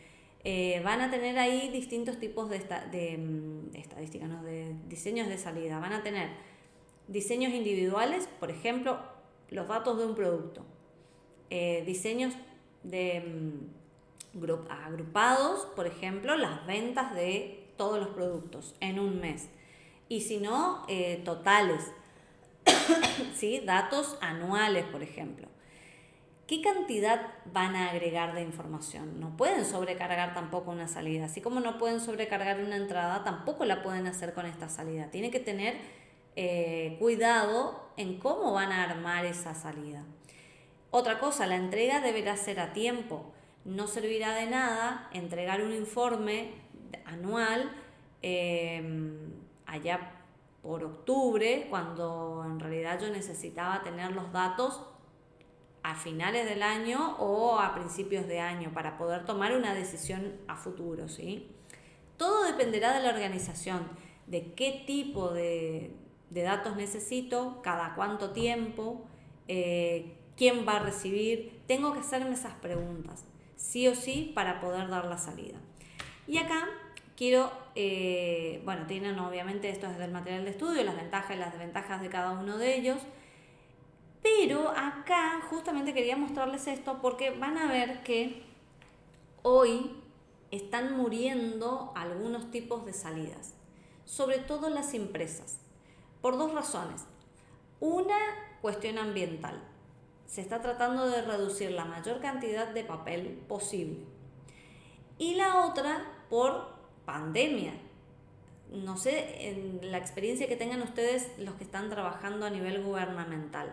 Van a tener ahí distintos tipos de estadísticas, ¿no? De diseños de salida. Van a tener diseños individuales, por ejemplo, los datos de un producto. Diseños agrupados, por ejemplo, las ventas de todos los productos en un mes. Y si no, totales, ¿sí? Datos anuales, por ejemplo. ¿Qué cantidad van a agregar de información? No pueden sobrecargar tampoco una salida. Así como no pueden sobrecargar una entrada, tampoco la pueden hacer con esta salida. Tiene que tener cuidado en cómo van a armar esa salida. Otra cosa, la entrega deberá ser a tiempo. No servirá de nada entregar un informe anual allá por octubre, cuando en realidad yo necesitaba tener los datos a finales del año o a principios de año para poder tomar una decisión a futuro, ¿sí? Todo dependerá de la organización, de qué tipo de datos necesito, cada cuánto tiempo, quién va a recibir. Tengo que hacerme esas preguntas, sí o sí, para poder dar la salida. Y acá quiero, tienen obviamente esto es del material de estudio, las ventajas y las desventajas de cada uno de ellos. Pero acá justamente quería mostrarles esto porque van a ver que hoy están muriendo algunos tipos de salidas, sobre todo las impresas, por dos razones. Una, cuestión ambiental. Se está tratando de reducir la mayor cantidad de papel posible. Y la otra, por pandemia. No sé, en la experiencia que tengan ustedes los que están trabajando a nivel gubernamental.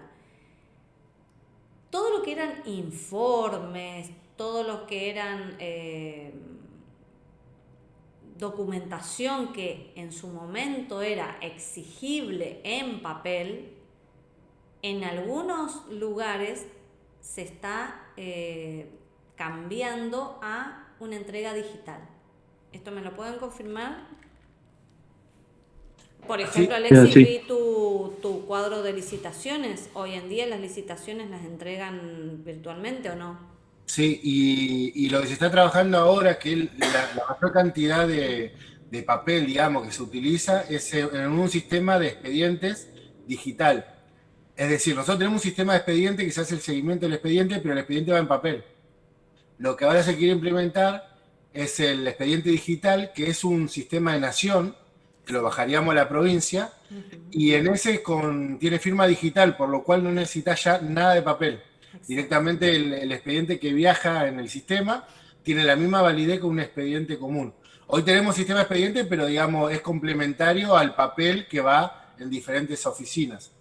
Todo lo que eran informes, todo lo que eran documentación que en su momento era exigible en papel, en algunos lugares se está cambiando a una entrega digital. ¿Esto me lo pueden confirmar? Por ejemplo, Alexis, sí. vi tu cuadro de licitaciones. Hoy en día las licitaciones las entregan virtualmente, ¿o no? Sí, y lo que se está trabajando ahora, que la mayor cantidad de papel, digamos, que se utiliza es en un sistema de expedientes digital. Es decir, nosotros tenemos un sistema de expediente que se hace el seguimiento del expediente, pero el expediente va en papel. Lo que ahora se quiere implementar es el expediente digital, que es un sistema de nación, que lo bajaríamos a la provincia, y en ese tiene firma digital, por lo cual no necesita ya nada de papel. Directamente el expediente que viaja en el sistema tiene la misma validez que un expediente común. Hoy tenemos sistema de expediente, pero digamos es complementario al papel que va en diferentes oficinas.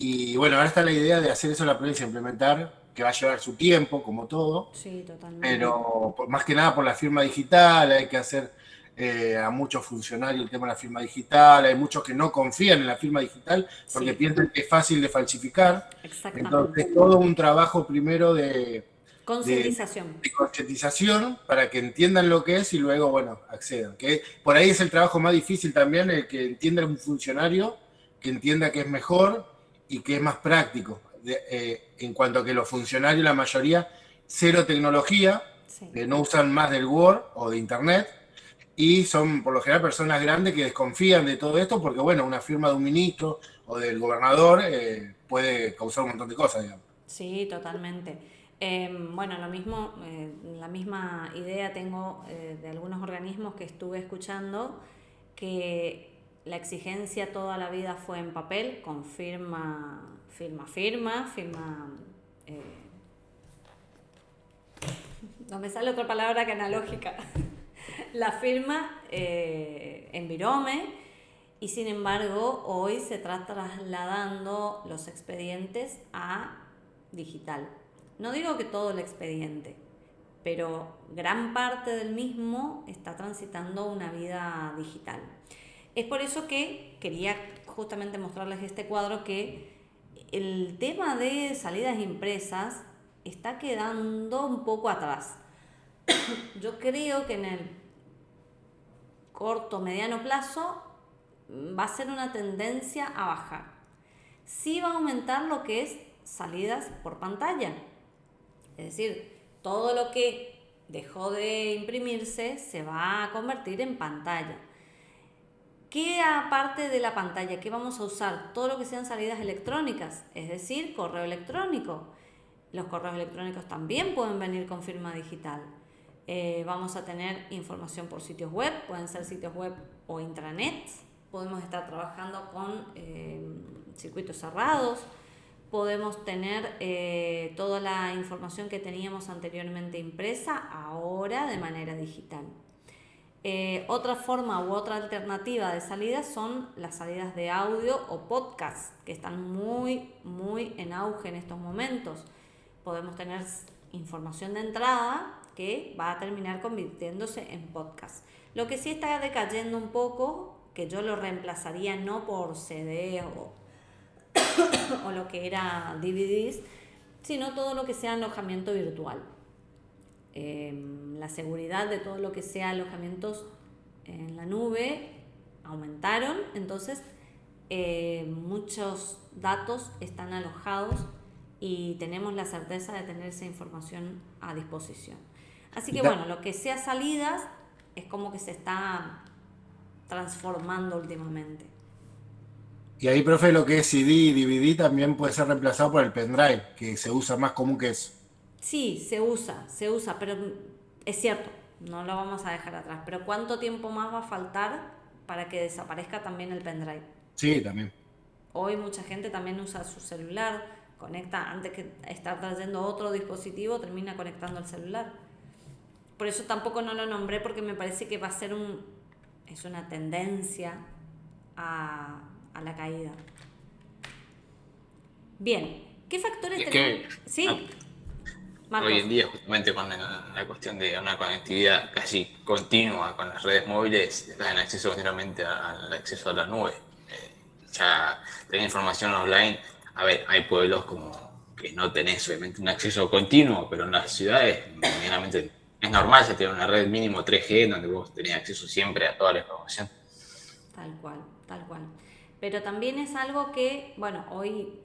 Y bueno, ahora está la idea de hacer eso en la provincia, implementar, que va a llevar su tiempo, como todo, Sí, totalmente. pero más que nada por la firma digital, hay que hacer a muchos funcionarios el tema de la firma digital, hay muchos que no confían en la firma digital porque Sí, piensan que es fácil de falsificar. exactamente. Entonces, todo un trabajo primero de Concientización. concientización para que entiendan lo que es y luego, bueno, accedan. Que por ahí es el trabajo más difícil también, el que entienda un funcionario, que entienda que es mejor y que es más práctico. En cuanto a que los funcionarios, la mayoría, cero tecnología, Sí. no usan más del Word o de Internet, y son por lo general personas grandes que desconfían de todo esto porque, bueno, una firma de un ministro o del gobernador puede causar un montón de cosas, digamos. Sí, totalmente. Bueno, lo mismo, la misma idea tengo de algunos organismos que estuve escuchando, que la exigencia toda la vida fue en papel, con firma, eh, no me sale otra palabra que analógica, la firma en virome, y sin embargo hoy se está trasladando los expedientes a digital. No digo que todo el expediente, pero gran parte del mismo está transitando una vida digital. Es por eso que quería justamente mostrarles este cuadro, que el tema de salidas impresas está quedando un poco atrás. Yo creo que en el corto, mediano plazo va a ser una tendencia a bajar. Sí va a aumentar lo que es salidas por pantalla. Es decir, todo lo que dejó de imprimirse se va a convertir en pantalla. ¿Qué aparte de la pantalla? ¿Qué vamos a usar? Todo lo que sean salidas electrónicas, es decir, correo electrónico. Los correos electrónicos también pueden venir con firma digital. Vamos a tener información por sitios web, pueden ser sitios web o intranets. Podemos estar trabajando con circuitos cerrados. Podemos tener toda la información que teníamos anteriormente impresa, ahora de manera digital. Otra forma u otra alternativa de salida son las salidas de audio o podcast, que están muy en auge en estos momentos. Podemos tener información de entrada que va a terminar convirtiéndose en podcast. Lo que sí está decayendo un poco, que yo lo reemplazaría no por CD o lo que era DVDs, sino todo lo que sea alojamiento virtual. La seguridad de todo lo que sea alojamientos en la nube aumentaron, entonces muchos datos están alojados y tenemos la certeza de tener esa información a disposición. Así que bueno, lo que sea salidas es como que se está transformando últimamente. Y ahí, profe, lo que es CD y DVD también puede ser reemplazado por el pendrive, que se usa más común que eso. Sí, se usa, pero es cierto, no lo vamos a dejar atrás. Pero ¿cuánto tiempo más va a faltar para que desaparezca también el pendrive? Sí, también. Hoy mucha gente también usa su celular, conecta, antes que estar trayendo otro dispositivo, termina conectando el celular. Por eso tampoco no lo nombré, porque me parece que va a ser es una tendencia a la caída. Bien, ¿qué factores tenemos? Sí. Hoy en día, justamente con la cuestión de una conectividad casi continua con las redes móviles, dan acceso continuamente al acceso a la nube. Ya tener información online, a ver, hay pueblos como que no tenés obviamente un acceso continuo, pero en las ciudades medianamente es normal ya tener una red mínimo 3G donde vos tenés acceso siempre a toda la información. Tal cual. Pero también es algo que, bueno, hoy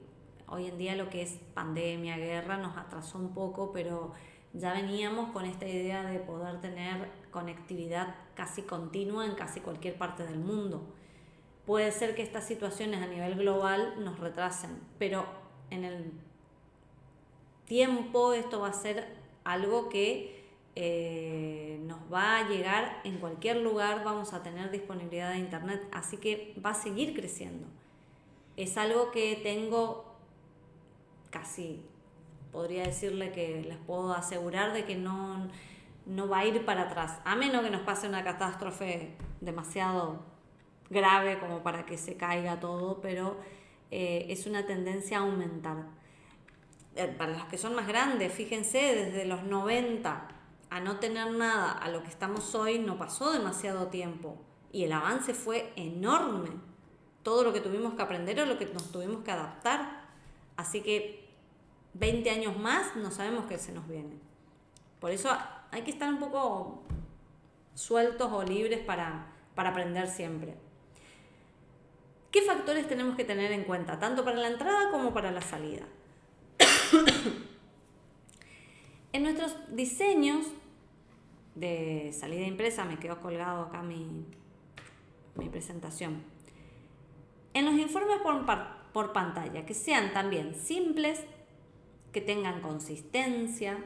en día lo que es pandemia, guerra, nos atrasó un poco, pero ya veníamos con esta idea de poder tener conectividad casi continua en casi cualquier parte del mundo. Puede ser que estas situaciones a nivel global nos retrasen, pero en el tiempo esto va a ser algo que nos va a llegar en cualquier lugar, vamos a tener disponibilidad de internet, así que va a seguir creciendo. Es algo que tengo casi, podría decirle que les puedo asegurar de que no va a ir para atrás, a menos que nos pase una catástrofe demasiado grave como para que se caiga todo, pero es una tendencia a aumentar. Para los que son más grandes, fíjense, desde los 90 a no tener nada a lo que estamos hoy no pasó demasiado tiempo y el avance fue enorme. Todo lo que tuvimos que aprender o lo que nos tuvimos que adaptar. Así que 20 años más no sabemos qué se nos viene. Por eso hay que estar un poco sueltos o libres para aprender siempre. ¿Qué factores tenemos que tener en cuenta, tanto para la entrada como para la salida? En nuestros diseños de salida impresa, me quedó colgado acá mi presentación. En los informes por pantalla, que sean también simples, que tengan consistencia,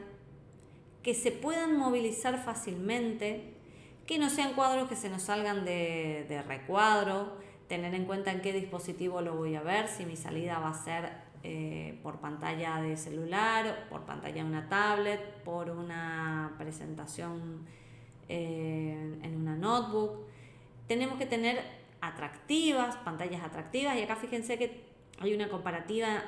que se puedan movilizar fácilmente, que no sean cuadros que se nos salgan de recuadro, tener en cuenta en qué dispositivo lo voy a ver, si mi salida va a ser por pantalla de celular, por pantalla de una tablet, por una presentación en una notebook. Tenemos que tener pantallas atractivas, y acá fíjense que hay una comparativa,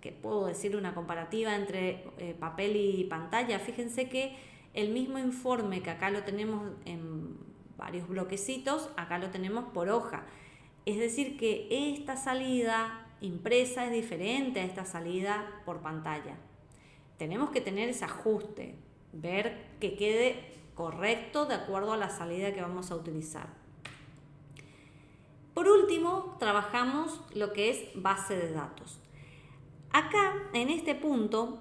que puedo decir una comparativa entre papel y pantalla. Fíjense que el mismo informe que acá lo tenemos en varios bloquecitos, acá lo tenemos por hoja. Es decir que esta salida impresa es diferente a esta salida por pantalla. Tenemos que tener ese ajuste, ver que quede correcto de acuerdo a la salida que vamos a utilizar. Por último, trabajamos lo que es base de datos. Acá, en este punto,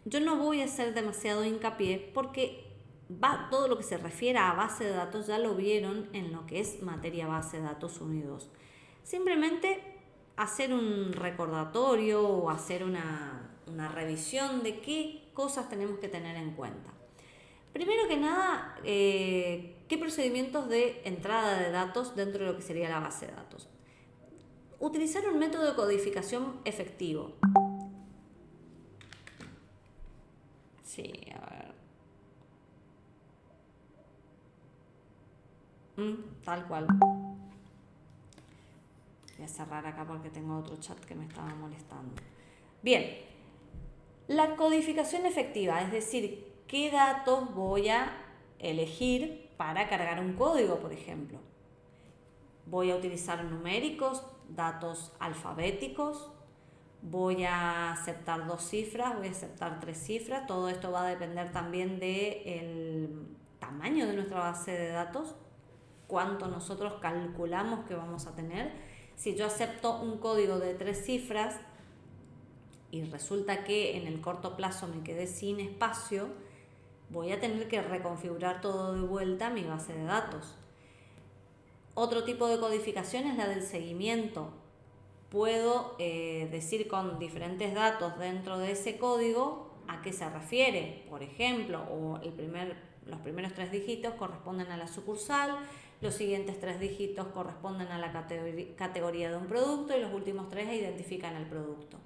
yo no voy a hacer demasiado hincapié porque todo lo que se refiere a base de datos ya lo vieron en lo que es materia base de datos 1 y 2. Simplemente hacer un recordatorio o hacer una revisión de qué cosas tenemos que tener en cuenta. Primero que nada, ¿qué procedimientos de entrada de datos dentro de lo que sería la base de datos? Utilizar un método de codificación efectivo. Sí, a ver. Tal cual. Voy a cerrar acá porque tengo otro chat que me estaba molestando. Bien, la codificación efectiva, es decir, qué datos voy a elegir para cargar un código, por ejemplo. Voy a utilizar numéricos, datos alfabéticos, voy a aceptar 2 cifras, voy a aceptar 3 cifras. Todo esto va a depender también del tamaño de nuestra base de datos, cuánto nosotros calculamos que vamos a tener. Si yo acepto un código de 3 cifras y resulta que en el corto plazo me quedé sin espacio, voy a tener que reconfigurar todo de vuelta mi base de datos. Otro tipo de codificación es la del seguimiento. Puedo decir con diferentes datos dentro de ese código a qué se refiere. Por ejemplo, los primeros 3 dígitos corresponden a la sucursal, los siguientes 3 dígitos corresponden a la categoría de un producto y los últimos 3 identifican el producto.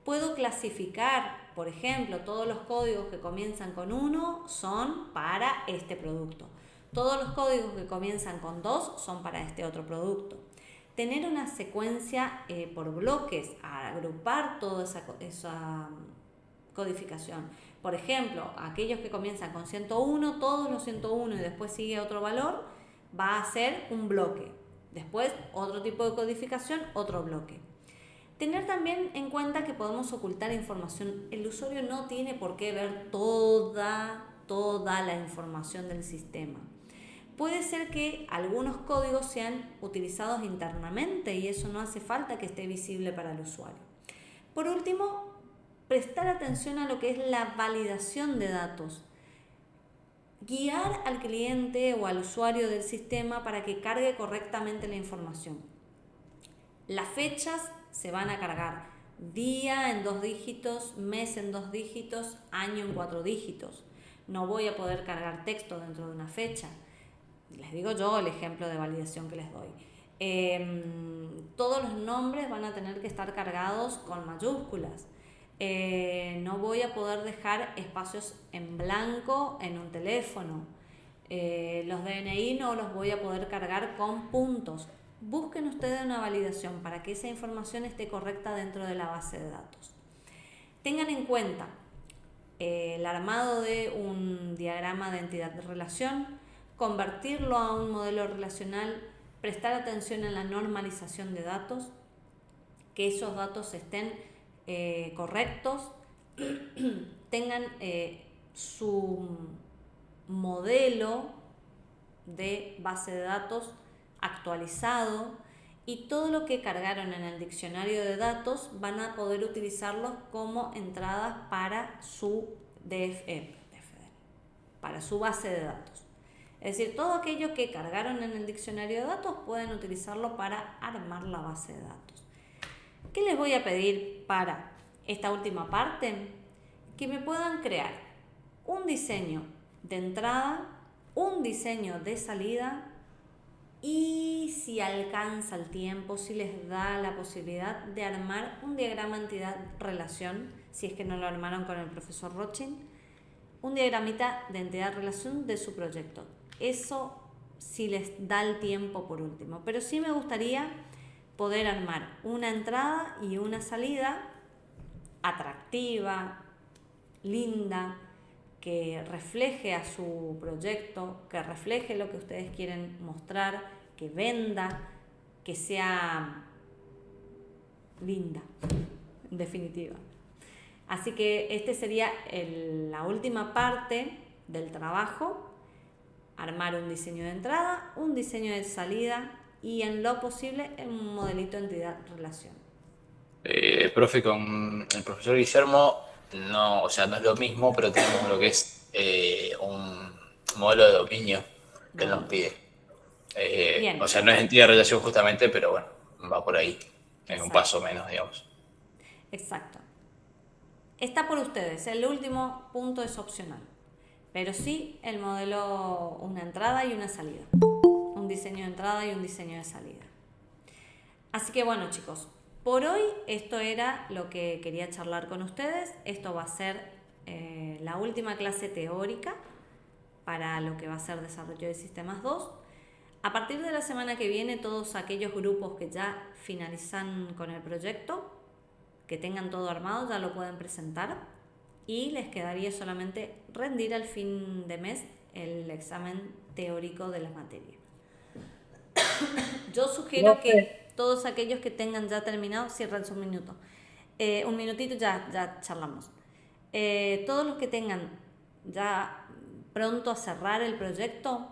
Puedo clasificar, por ejemplo, todos los códigos que comienzan con 1 son para este producto. Todos los códigos que comienzan con 2 son para este otro producto. Tener una secuencia por bloques, agrupar toda esa codificación. Por ejemplo, aquellos que comienzan con 101, todos los 101 y después sigue otro valor, va a ser un bloque. Después, otro tipo de codificación, otro bloque. Tener también en cuenta que podemos ocultar información. El usuario no tiene por qué ver toda la información del sistema. Puede ser que algunos códigos sean utilizados internamente y eso no hace falta que esté visible para el usuario. Por último, prestar atención a lo que es la validación de datos. Guiar al cliente o al usuario del sistema para que cargue correctamente la información. Las fechas se van a cargar día en 2 dígitos, mes en 2 dígitos, año en 4 dígitos. No voy a poder cargar texto dentro de una fecha. Les digo yo el ejemplo de validación que les doy. Todos los nombres van a tener que estar cargados con mayúsculas. No voy a poder dejar espacios en blanco en un teléfono. Los DNI no los voy a poder cargar con puntos. busquen ustedes una validación para que esa información esté correcta dentro de la base de datos. Tengan en cuenta el armado de un diagrama de entidad de relación, convertirlo a un modelo relacional, prestar atención en la normalización de datos, que esos datos estén correctos, tengan su modelo de base de datos actualizado, y todo lo que cargaron en el diccionario de datos van a poder utilizarlos como entradas para su para su base de datos. Es decir, todo aquello que cargaron en el diccionario de datos pueden utilizarlo para armar la base de datos. ¿Qué les voy a pedir para esta última parte? Que me puedan crear un diseño de entrada, un diseño de salida, y si alcanza el tiempo, si les da la posibilidad de armar un diagrama entidad-relación, si es que no lo armaron con el profesor Rochin, un diagramita de entidad-relación de su proyecto. Eso si les da el tiempo por último. Pero sí me gustaría poder armar una entrada y una salida atractiva, linda, que refleje a su proyecto, que refleje lo que ustedes quieren mostrar, que venda, que sea linda, en definitiva. Así que este sería la última parte del trabajo: armar un diseño de entrada, un diseño de salida y, en lo posible, un modelito de entidad-relación. Profe, con el profesor Guillermo, no, o sea, no es lo mismo, pero tenemos lo que es un modelo de dominio que él nos pide. O sea, no es entidad de relación justamente, pero bueno, va por ahí, en un paso menos, digamos. Exacto. Está por ustedes, el último punto es opcional, pero sí el modelo, una entrada y una salida, un diseño de entrada y un diseño de salida. Así que bueno, chicos, por hoy esto era lo que quería charlar con ustedes. Esto va a ser la última clase teórica para lo que va a ser desarrollo de sistemas 2. A partir de la semana que viene, todos aquellos grupos que ya finalizan con el proyecto, que tengan todo armado, ya lo pueden presentar, y les quedaría solamente rendir al fin de mes el examen teórico de la materia. Yo sugiero que todos aquellos que tengan ya terminado, cierren un minuto. Un minutito, ya charlamos. Todos los que tengan ya pronto a cerrar el proyecto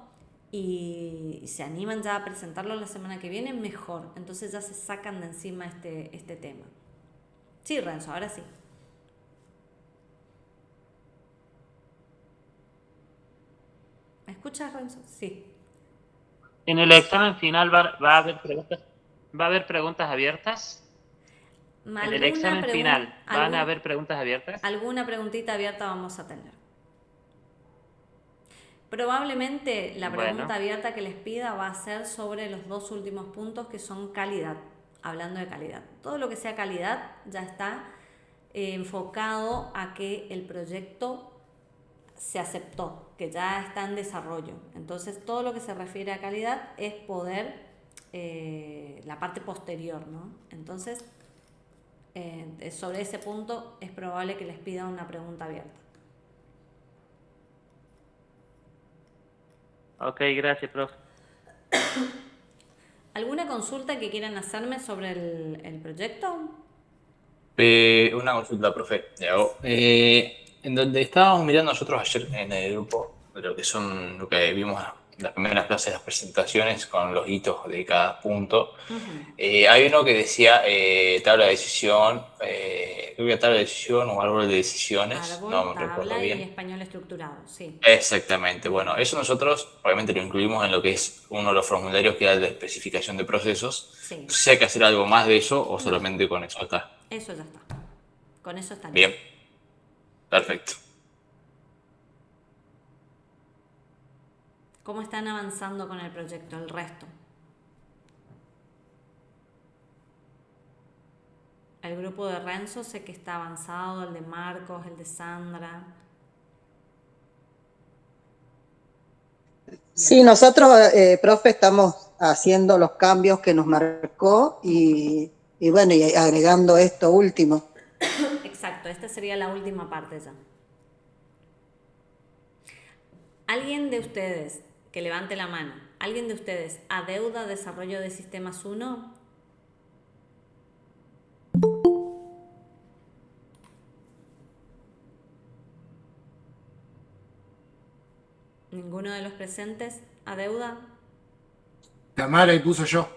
y se animan ya a presentarlo la semana que viene, mejor. Entonces ya se sacan de encima este tema. Sí, Renzo, ahora sí. ¿Me escuchas, Renzo? Sí. En el examen final va a haber preguntas abiertas. En el examen final, ¿van a haber preguntas abiertas? Alguna preguntita abierta vamos a tener. Probablemente la pregunta abierta que les pida va a ser sobre los dos últimos puntos, que son calidad. Hablando de calidad. Todo lo que sea calidad ya está enfocado a que el proyecto se aceptó, que ya está en desarrollo. Entonces todo lo que se refiere a calidad es poder, la parte posterior, ¿no? Entonces sobre ese punto es probable que les pida una pregunta abierta. Ok, gracias, profe. ¿Alguna consulta que quieran hacerme sobre el proyecto? Una consulta, profe. En donde estábamos mirando nosotros ayer en el grupo, lo que vimos las primeras clases, las presentaciones con los hitos de cada punto, hay uno que decía tabla de decisión, creo que tabla de decisión o árbol de decisiones, Árbol, no me tabla recuerdo bien. Y español estructurado, sí. Exactamente, bueno, eso nosotros obviamente lo incluimos en lo que es uno de los formularios que da de especificación de procesos. Sí. No sé si hay que hacer algo más de eso o solamente con eso está. Eso ya está. Con eso está Bien, perfecto. ¿Cómo están avanzando con el proyecto, el resto? El grupo de Renzo sé que está avanzado, el de Marcos, el de Sandra. Sí, nosotros, profe, estamos haciendo los cambios que nos marcó y bueno, y agregando esto último. Exacto, esta sería la última parte ya. ¿Alguien de ustedes, que levante la mano, alguien de ustedes adeuda desarrollo de sistemas 1? ¿Ninguno de los presentes adeuda? Tamara, y puso yo.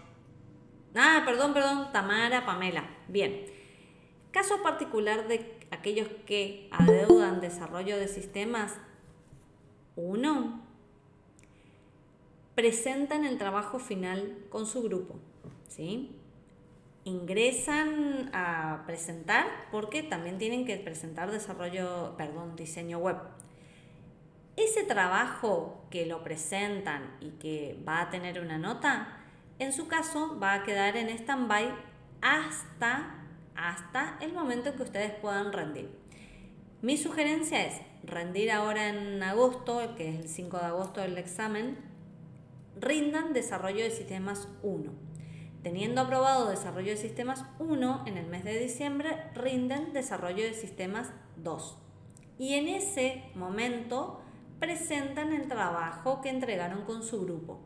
Ah, perdón, Tamara, Pamela. Bien. Caso particular de aquellos que adeudan desarrollo de sistemas 1, presentan el trabajo final con su grupo, ¿sí? Ingresan a presentar porque también tienen que presentar diseño web. Ese trabajo que lo presentan y que va a tener una nota, en su caso va a quedar en stand-by hasta el momento en que ustedes puedan rendir. Mi sugerencia es rendir ahora en agosto, que es el 5 de agosto del examen, rindan desarrollo de sistemas 1. Teniendo aprobado desarrollo de sistemas 1, en el mes de diciembre rinden desarrollo de sistemas 2. Y en ese momento presentan el trabajo que entregaron con su grupo.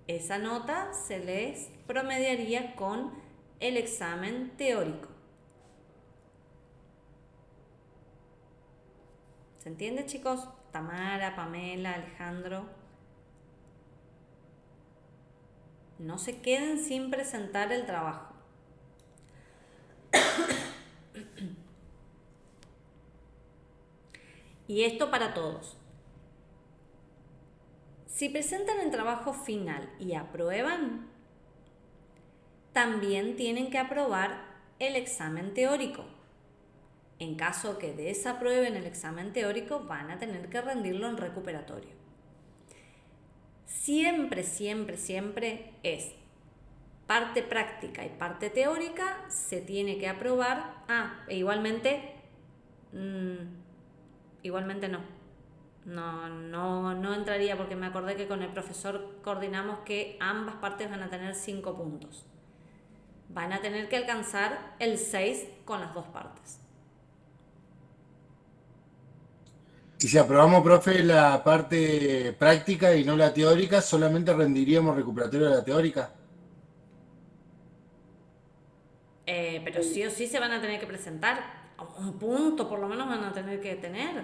Esa nota se les promediaría con el examen teórico. ¿Se entiende, chicos? Tamara, Pamela, Alejandro. No se queden sin presentar el trabajo. Y esto para todos. Si presentan el trabajo final y aprueban, también tienen que aprobar el examen teórico. En caso que desaprueben el examen teórico, van a tener que rendirlo en recuperatorio. Siempre es parte práctica y parte teórica, se tiene que aprobar. Igualmente no entraría, porque me acordé que con el profesor coordinamos que ambas partes van a tener 5 puntos. Van a tener que alcanzar el 6 con las dos partes. Y si aprobamos, profe, la parte práctica y no la teórica, ¿solamente rendiríamos recuperatorio de la teórica? Pero sí o sí se van a tener que presentar. Un punto por lo menos van a tener que tener.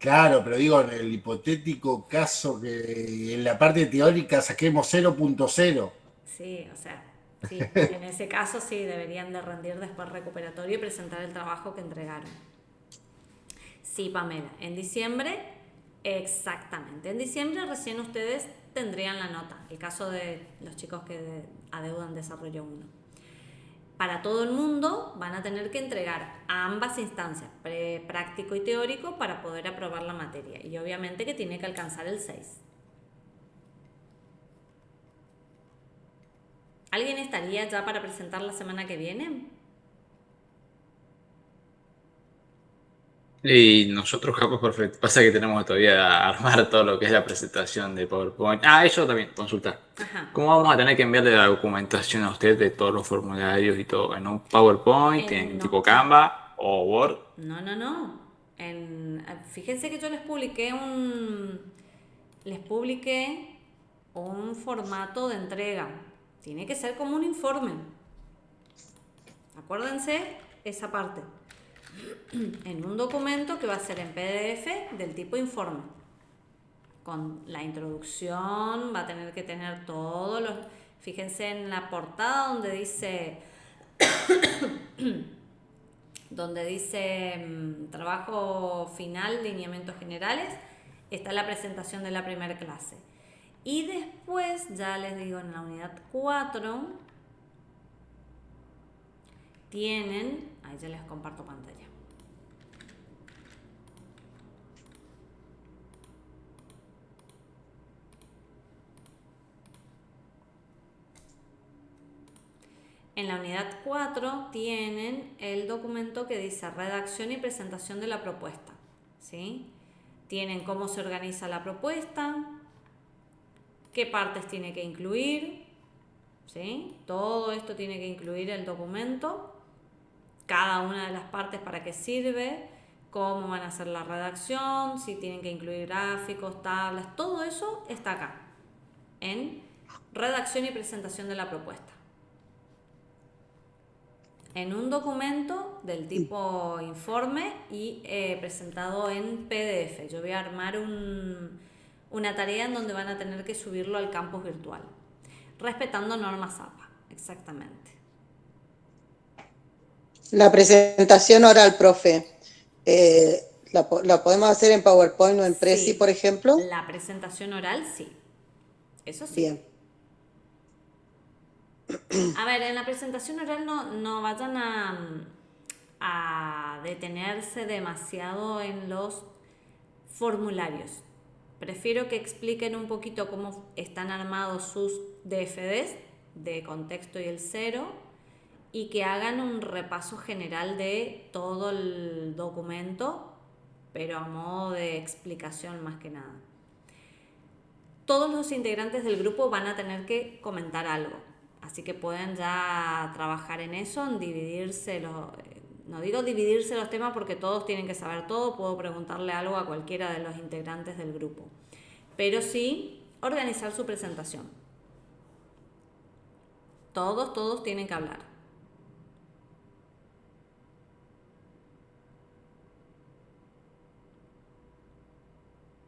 Claro, pero digo, en el hipotético caso que en la parte teórica saquemos 0.0. Sí, o sea, sí, en ese caso sí deberían de rendir después recuperatorio y presentar el trabajo que entregaron. Sí, Pamela, en diciembre, exactamente, en diciembre recién ustedes tendrían la nota, el caso de los chicos que adeudan desarrollo 1. Para todo el mundo van a tener que entregar a ambas instancias, práctico y teórico, para poder aprobar la materia. Y obviamente que tiene que alcanzar el 6. ¿Alguien estaría ya para presentar la semana que viene? Y nosotros, capaz, perfecto. Pasa que tenemos todavía que armar todo lo que es la presentación de PowerPoint. Eso también, consultar. Ajá. ¿Cómo vamos a tener que enviarle la documentación a usted de todos los formularios y todo? ¿En un PowerPoint, en No. tipo Canva o Word? No. Fíjense que yo les publiqué un formato de entrega. Tiene que ser como un informe. Acuérdense esa parte. En un documento que va a ser en PDF del tipo informe. Con la introducción, va a tener que tener todos los... Fíjense en la portada donde dice... trabajo final, lineamientos generales, está la presentación de la primera clase. Y después, ya les digo, en la unidad 4, tienen, ahí ya les comparto pantalla. En la unidad 4 tienen el documento que dice redacción y presentación de la propuesta, ¿sí? Tienen cómo se organiza la propuesta, qué partes tiene que incluir, ¿sí? Todo esto tiene que incluir el documento, cada una de las partes para qué sirve, cómo van a hacer la redacción, si tienen que incluir gráficos, tablas, todo eso está acá, en redacción y presentación de la propuesta. En un documento del tipo informe y presentado en PDF. Yo voy a armar una tarea en donde van a tener que subirlo al campus virtual, respetando normas APA, exactamente. La presentación oral, profe, ¿la podemos hacer en PowerPoint o en Prezi, por ejemplo? La presentación oral, sí. Eso sí. Bien. A ver, en la presentación oral no vayan a detenerse demasiado en los formularios. Prefiero que expliquen un poquito cómo están armados sus DFDs de contexto y el cero, y que hagan un repaso general de todo el documento, pero a modo de explicación más que nada. Todos los integrantes del grupo van a tener que comentar algo, así que pueden ya trabajar en eso, en dividirse no digo dividirse los temas porque todos tienen que saber todo, puedo preguntarle algo a cualquiera de los integrantes del grupo, pero sí organizar su presentación. Todos tienen que hablar.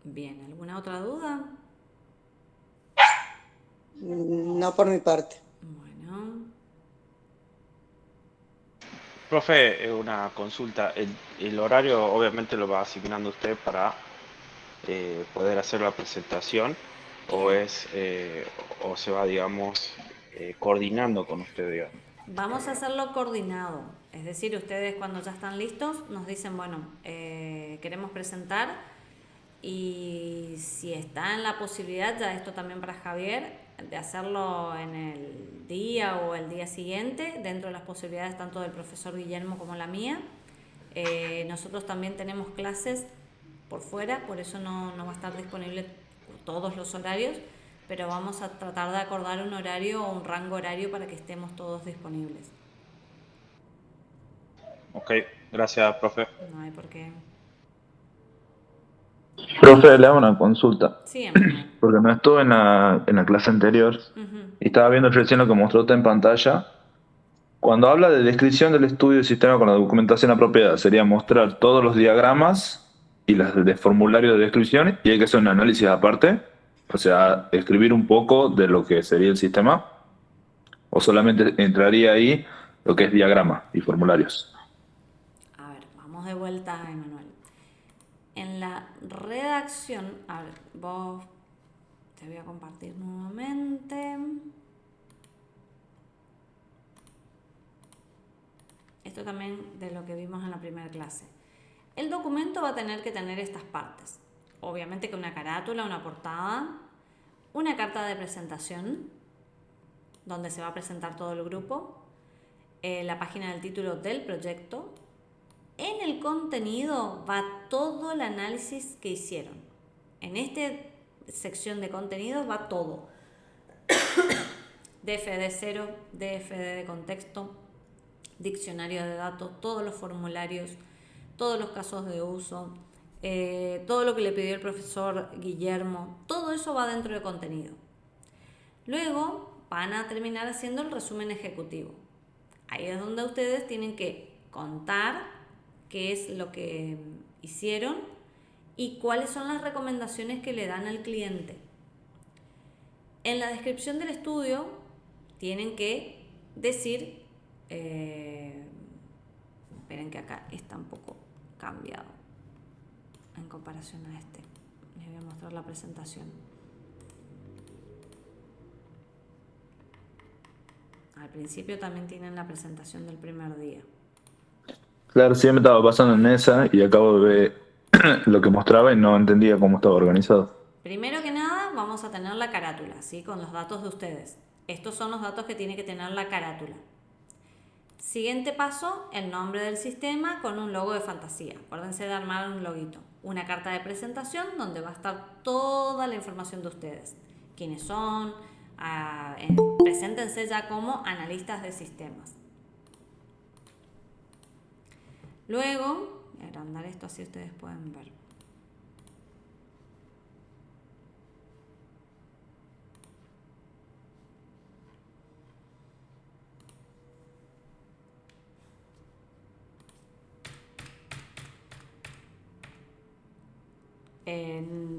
Bien, ¿alguna otra duda? No por mi parte. Bueno. Profe, una consulta. El horario obviamente lo va asignando usted para poder hacer la presentación, o o se va, digamos, coordinando con usted, digamos. Vamos a hacerlo coordinado, es decir, ustedes cuando ya están listos nos dicen, bueno, queremos presentar, y si está en la posibilidad, ya esto también para Javier, de hacerlo en el día o el día siguiente, dentro de las posibilidades tanto del profesor Guillermo como la mía. Nosotros también tenemos clases por fuera, por eso no va a estar disponible todos los horarios, pero vamos a tratar de acordar un horario o un rango horario para que estemos todos disponibles. Ok, gracias, profe. No hay por qué. Profe, le hago una consulta. Sí, Emanuel. Porque no estuve en la clase anterior y estaba viendo recién lo que mostró usted en pantalla. Cuando habla de descripción del estudio del sistema con la documentación apropiada, sería mostrar todos los diagramas y las de formulario de descripción, y hay que hacer un análisis aparte. O sea, escribir un poco de lo que sería el sistema, o solamente entraría ahí lo que es diagrama y formularios. A ver, vamos de vuelta, Emanuel. En la redacción, a ver, vos te voy a compartir nuevamente. Esto también de lo que vimos en la primera clase. El documento va a tener que tener estas partes. Obviamente que una carátula, una portada, una carta de presentación, donde se va a presentar todo el grupo, la página del título del proyecto. En el contenido va todo el análisis que hicieron. En esta sección de contenidos va todo. DFD 0, DFD de contexto, diccionario de datos, todos los formularios, todos los casos de uso, todo lo que le pidió el profesor Guillermo, todo eso va dentro de contenido. Luego van a terminar haciendo el resumen ejecutivo. Ahí es donde ustedes tienen que contar qué es lo que hicieron y cuáles son las recomendaciones que le dan al cliente. En la descripción del estudio tienen que decir, esperen que acá está un poco cambiado en comparación a este. Les voy a mostrar la presentación. Al principio también tienen la presentación del primer día. Claro, sí, me estaba pasando en esa y acabo de ver lo que mostraba y no entendía cómo estaba organizado. Primero que nada, vamos a tener la carátula, ¿sí? Con los datos de ustedes. Estos son los datos que tiene que tener la carátula. Siguiente paso, el nombre del sistema con un logo de fantasía. Acuérdense de armar un loguito. Una carta de presentación donde va a estar toda la información de ustedes. quiénes son, preséntense ya como analistas de sistemas. Luego, voy a agrandar esto así ustedes pueden ver.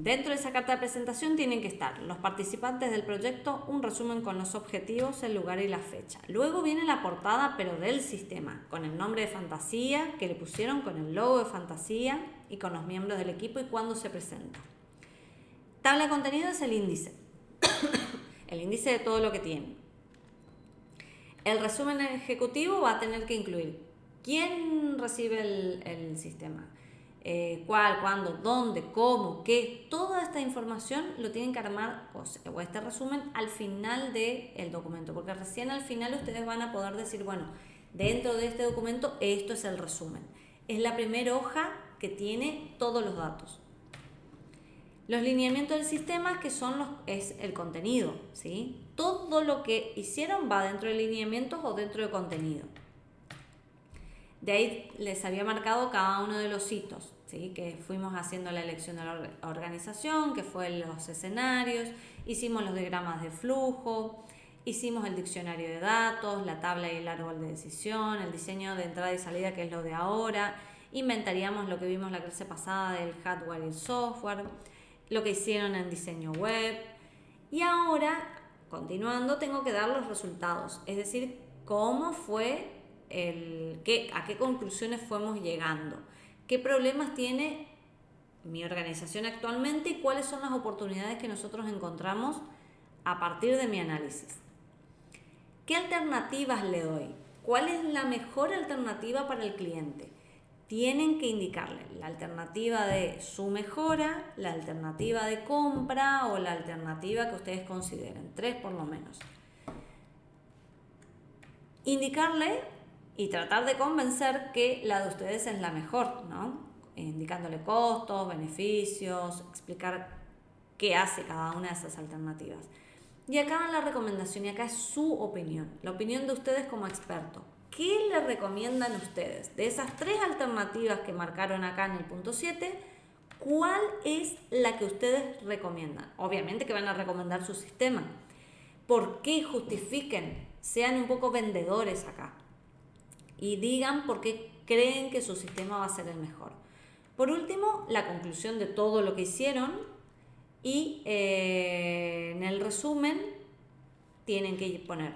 Dentro de esa carta de presentación tienen que estar los participantes del proyecto, un resumen con los objetivos, el lugar y la fecha. Luego viene la portada, pero del sistema, con el nombre de Fantasía que le pusieron, con el logo de Fantasía y con los miembros del equipo y cuándo se presenta. Tabla de contenido es el índice, el índice de todo lo que tiene. El resumen ejecutivo va a tener que incluir quién recibe el sistema, cuál, cuándo, dónde, cómo, qué, toda esta información lo tienen que armar o este resumen al final del documento, porque recién al final ustedes van a poder decir, bueno, dentro de este documento esto es el resumen. Es la primera hoja que tiene todos los datos. Los lineamientos del sistema que es el contenido, ¿sí? Todo lo que hicieron va dentro de lineamientos o dentro de contenido. De ahí les había marcado cada uno de los hitos, ¿sí? Que fuimos haciendo la elección de la organización, que fue los escenarios, hicimos los diagramas de flujo, hicimos el diccionario de datos, la tabla y el árbol de decisión, el diseño de entrada y salida, que es lo de ahora, inventaríamos lo que vimos la clase pasada del hardware y el software, lo que hicieron en diseño web, y ahora, continuando, tengo que dar los resultados, es decir, cómo fue a qué conclusiones fuimos llegando, qué problemas tiene mi organización actualmente y cuáles son las oportunidades que nosotros encontramos a partir de mi análisis. ¿Qué alternativas le doy? ¿Cuál es la mejor alternativa para el cliente? Tienen que indicarle la alternativa de su mejora, la alternativa de compra o la alternativa que ustedes consideren, 3 por lo menos. Indicarle y tratar de convencer que la de ustedes es la mejor, ¿no? Indicándole costos, beneficios, explicar qué hace cada una de esas alternativas. Y acá va la recomendación y acá es su opinión, la opinión de ustedes como experto. ¿Qué le recomiendan ustedes? De esas 3 alternativas que marcaron acá en el punto 7, ¿cuál es la que ustedes recomiendan? Obviamente que van a recomendar su sistema. ¿Por qué? Justifiquen, sean un poco vendedores acá. Y digan por qué creen que su sistema va a ser el mejor. Por último, la conclusión de todo lo que hicieron y en el resumen tienen que poner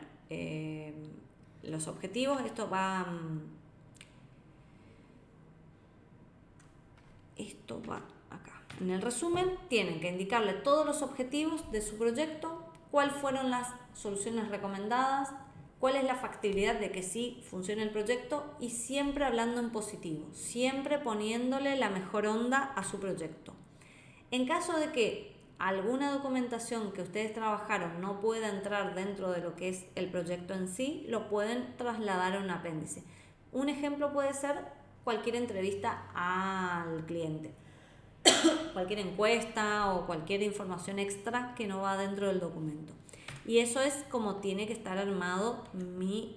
los objetivos. Esto va acá. En el resumen tienen que indicarle todos los objetivos de su proyecto, cuáles fueron las soluciones recomendadas, cuál es la factibilidad de que sí funcione el proyecto y siempre hablando en positivo, siempre poniéndole la mejor onda a su proyecto. En caso de que alguna documentación que ustedes trabajaron no pueda entrar dentro de lo que es el proyecto en sí, lo pueden trasladar a un apéndice. Un ejemplo puede ser cualquier entrevista al cliente, cualquier encuesta o cualquier información extra que no va dentro del documento. Y eso es como tiene que estar armado mi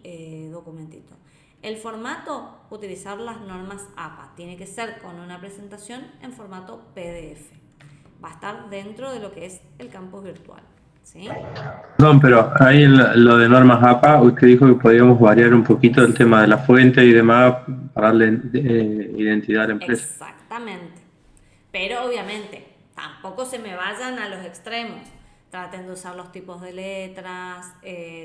documentito. El formato, utilizar las normas APA. Tiene que ser con una presentación en formato PDF. Va a estar dentro de lo que es el campus virtual, ¿sí? Perdón, pero ahí en lo de normas APA, usted dijo que podíamos variar un poquito el tema de la fuente y demás para darle identidad a la empresa. Exactamente. Pero obviamente, tampoco se me vayan a los extremos. Traten de usar los tipos de letras,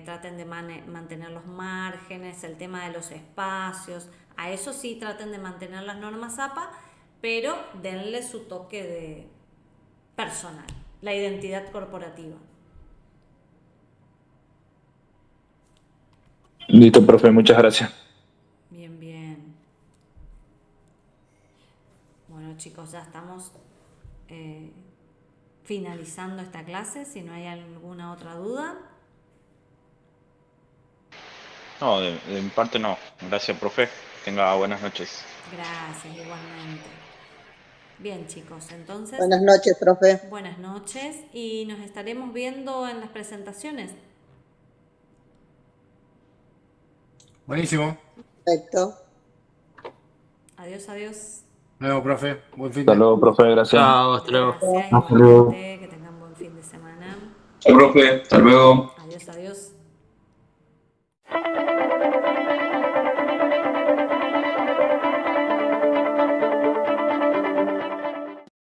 traten de mantener los márgenes, el tema de los espacios. A eso sí traten de mantener las normas APA, pero denle su toque de personal, la identidad corporativa. Listo, profe, muchas gracias. Bien, bien. Bueno, chicos, ya estamos finalizando esta clase, si no hay alguna otra duda. No, de mi parte no. Gracias, profe. Tenga buenas noches. Gracias, igualmente. Bien, chicos, entonces... Buenas noches, profe. Buenas noches y nos estaremos viendo en las presentaciones. Buenísimo. Perfecto. Adiós, adiós. Luego, profe. Buen fin de... Hasta luego, profe, gracias. Chao, hasta luego. Gracias, igualmente, que tengan buen fin de semana. Chao, profe, hasta luego. Adiós, adiós.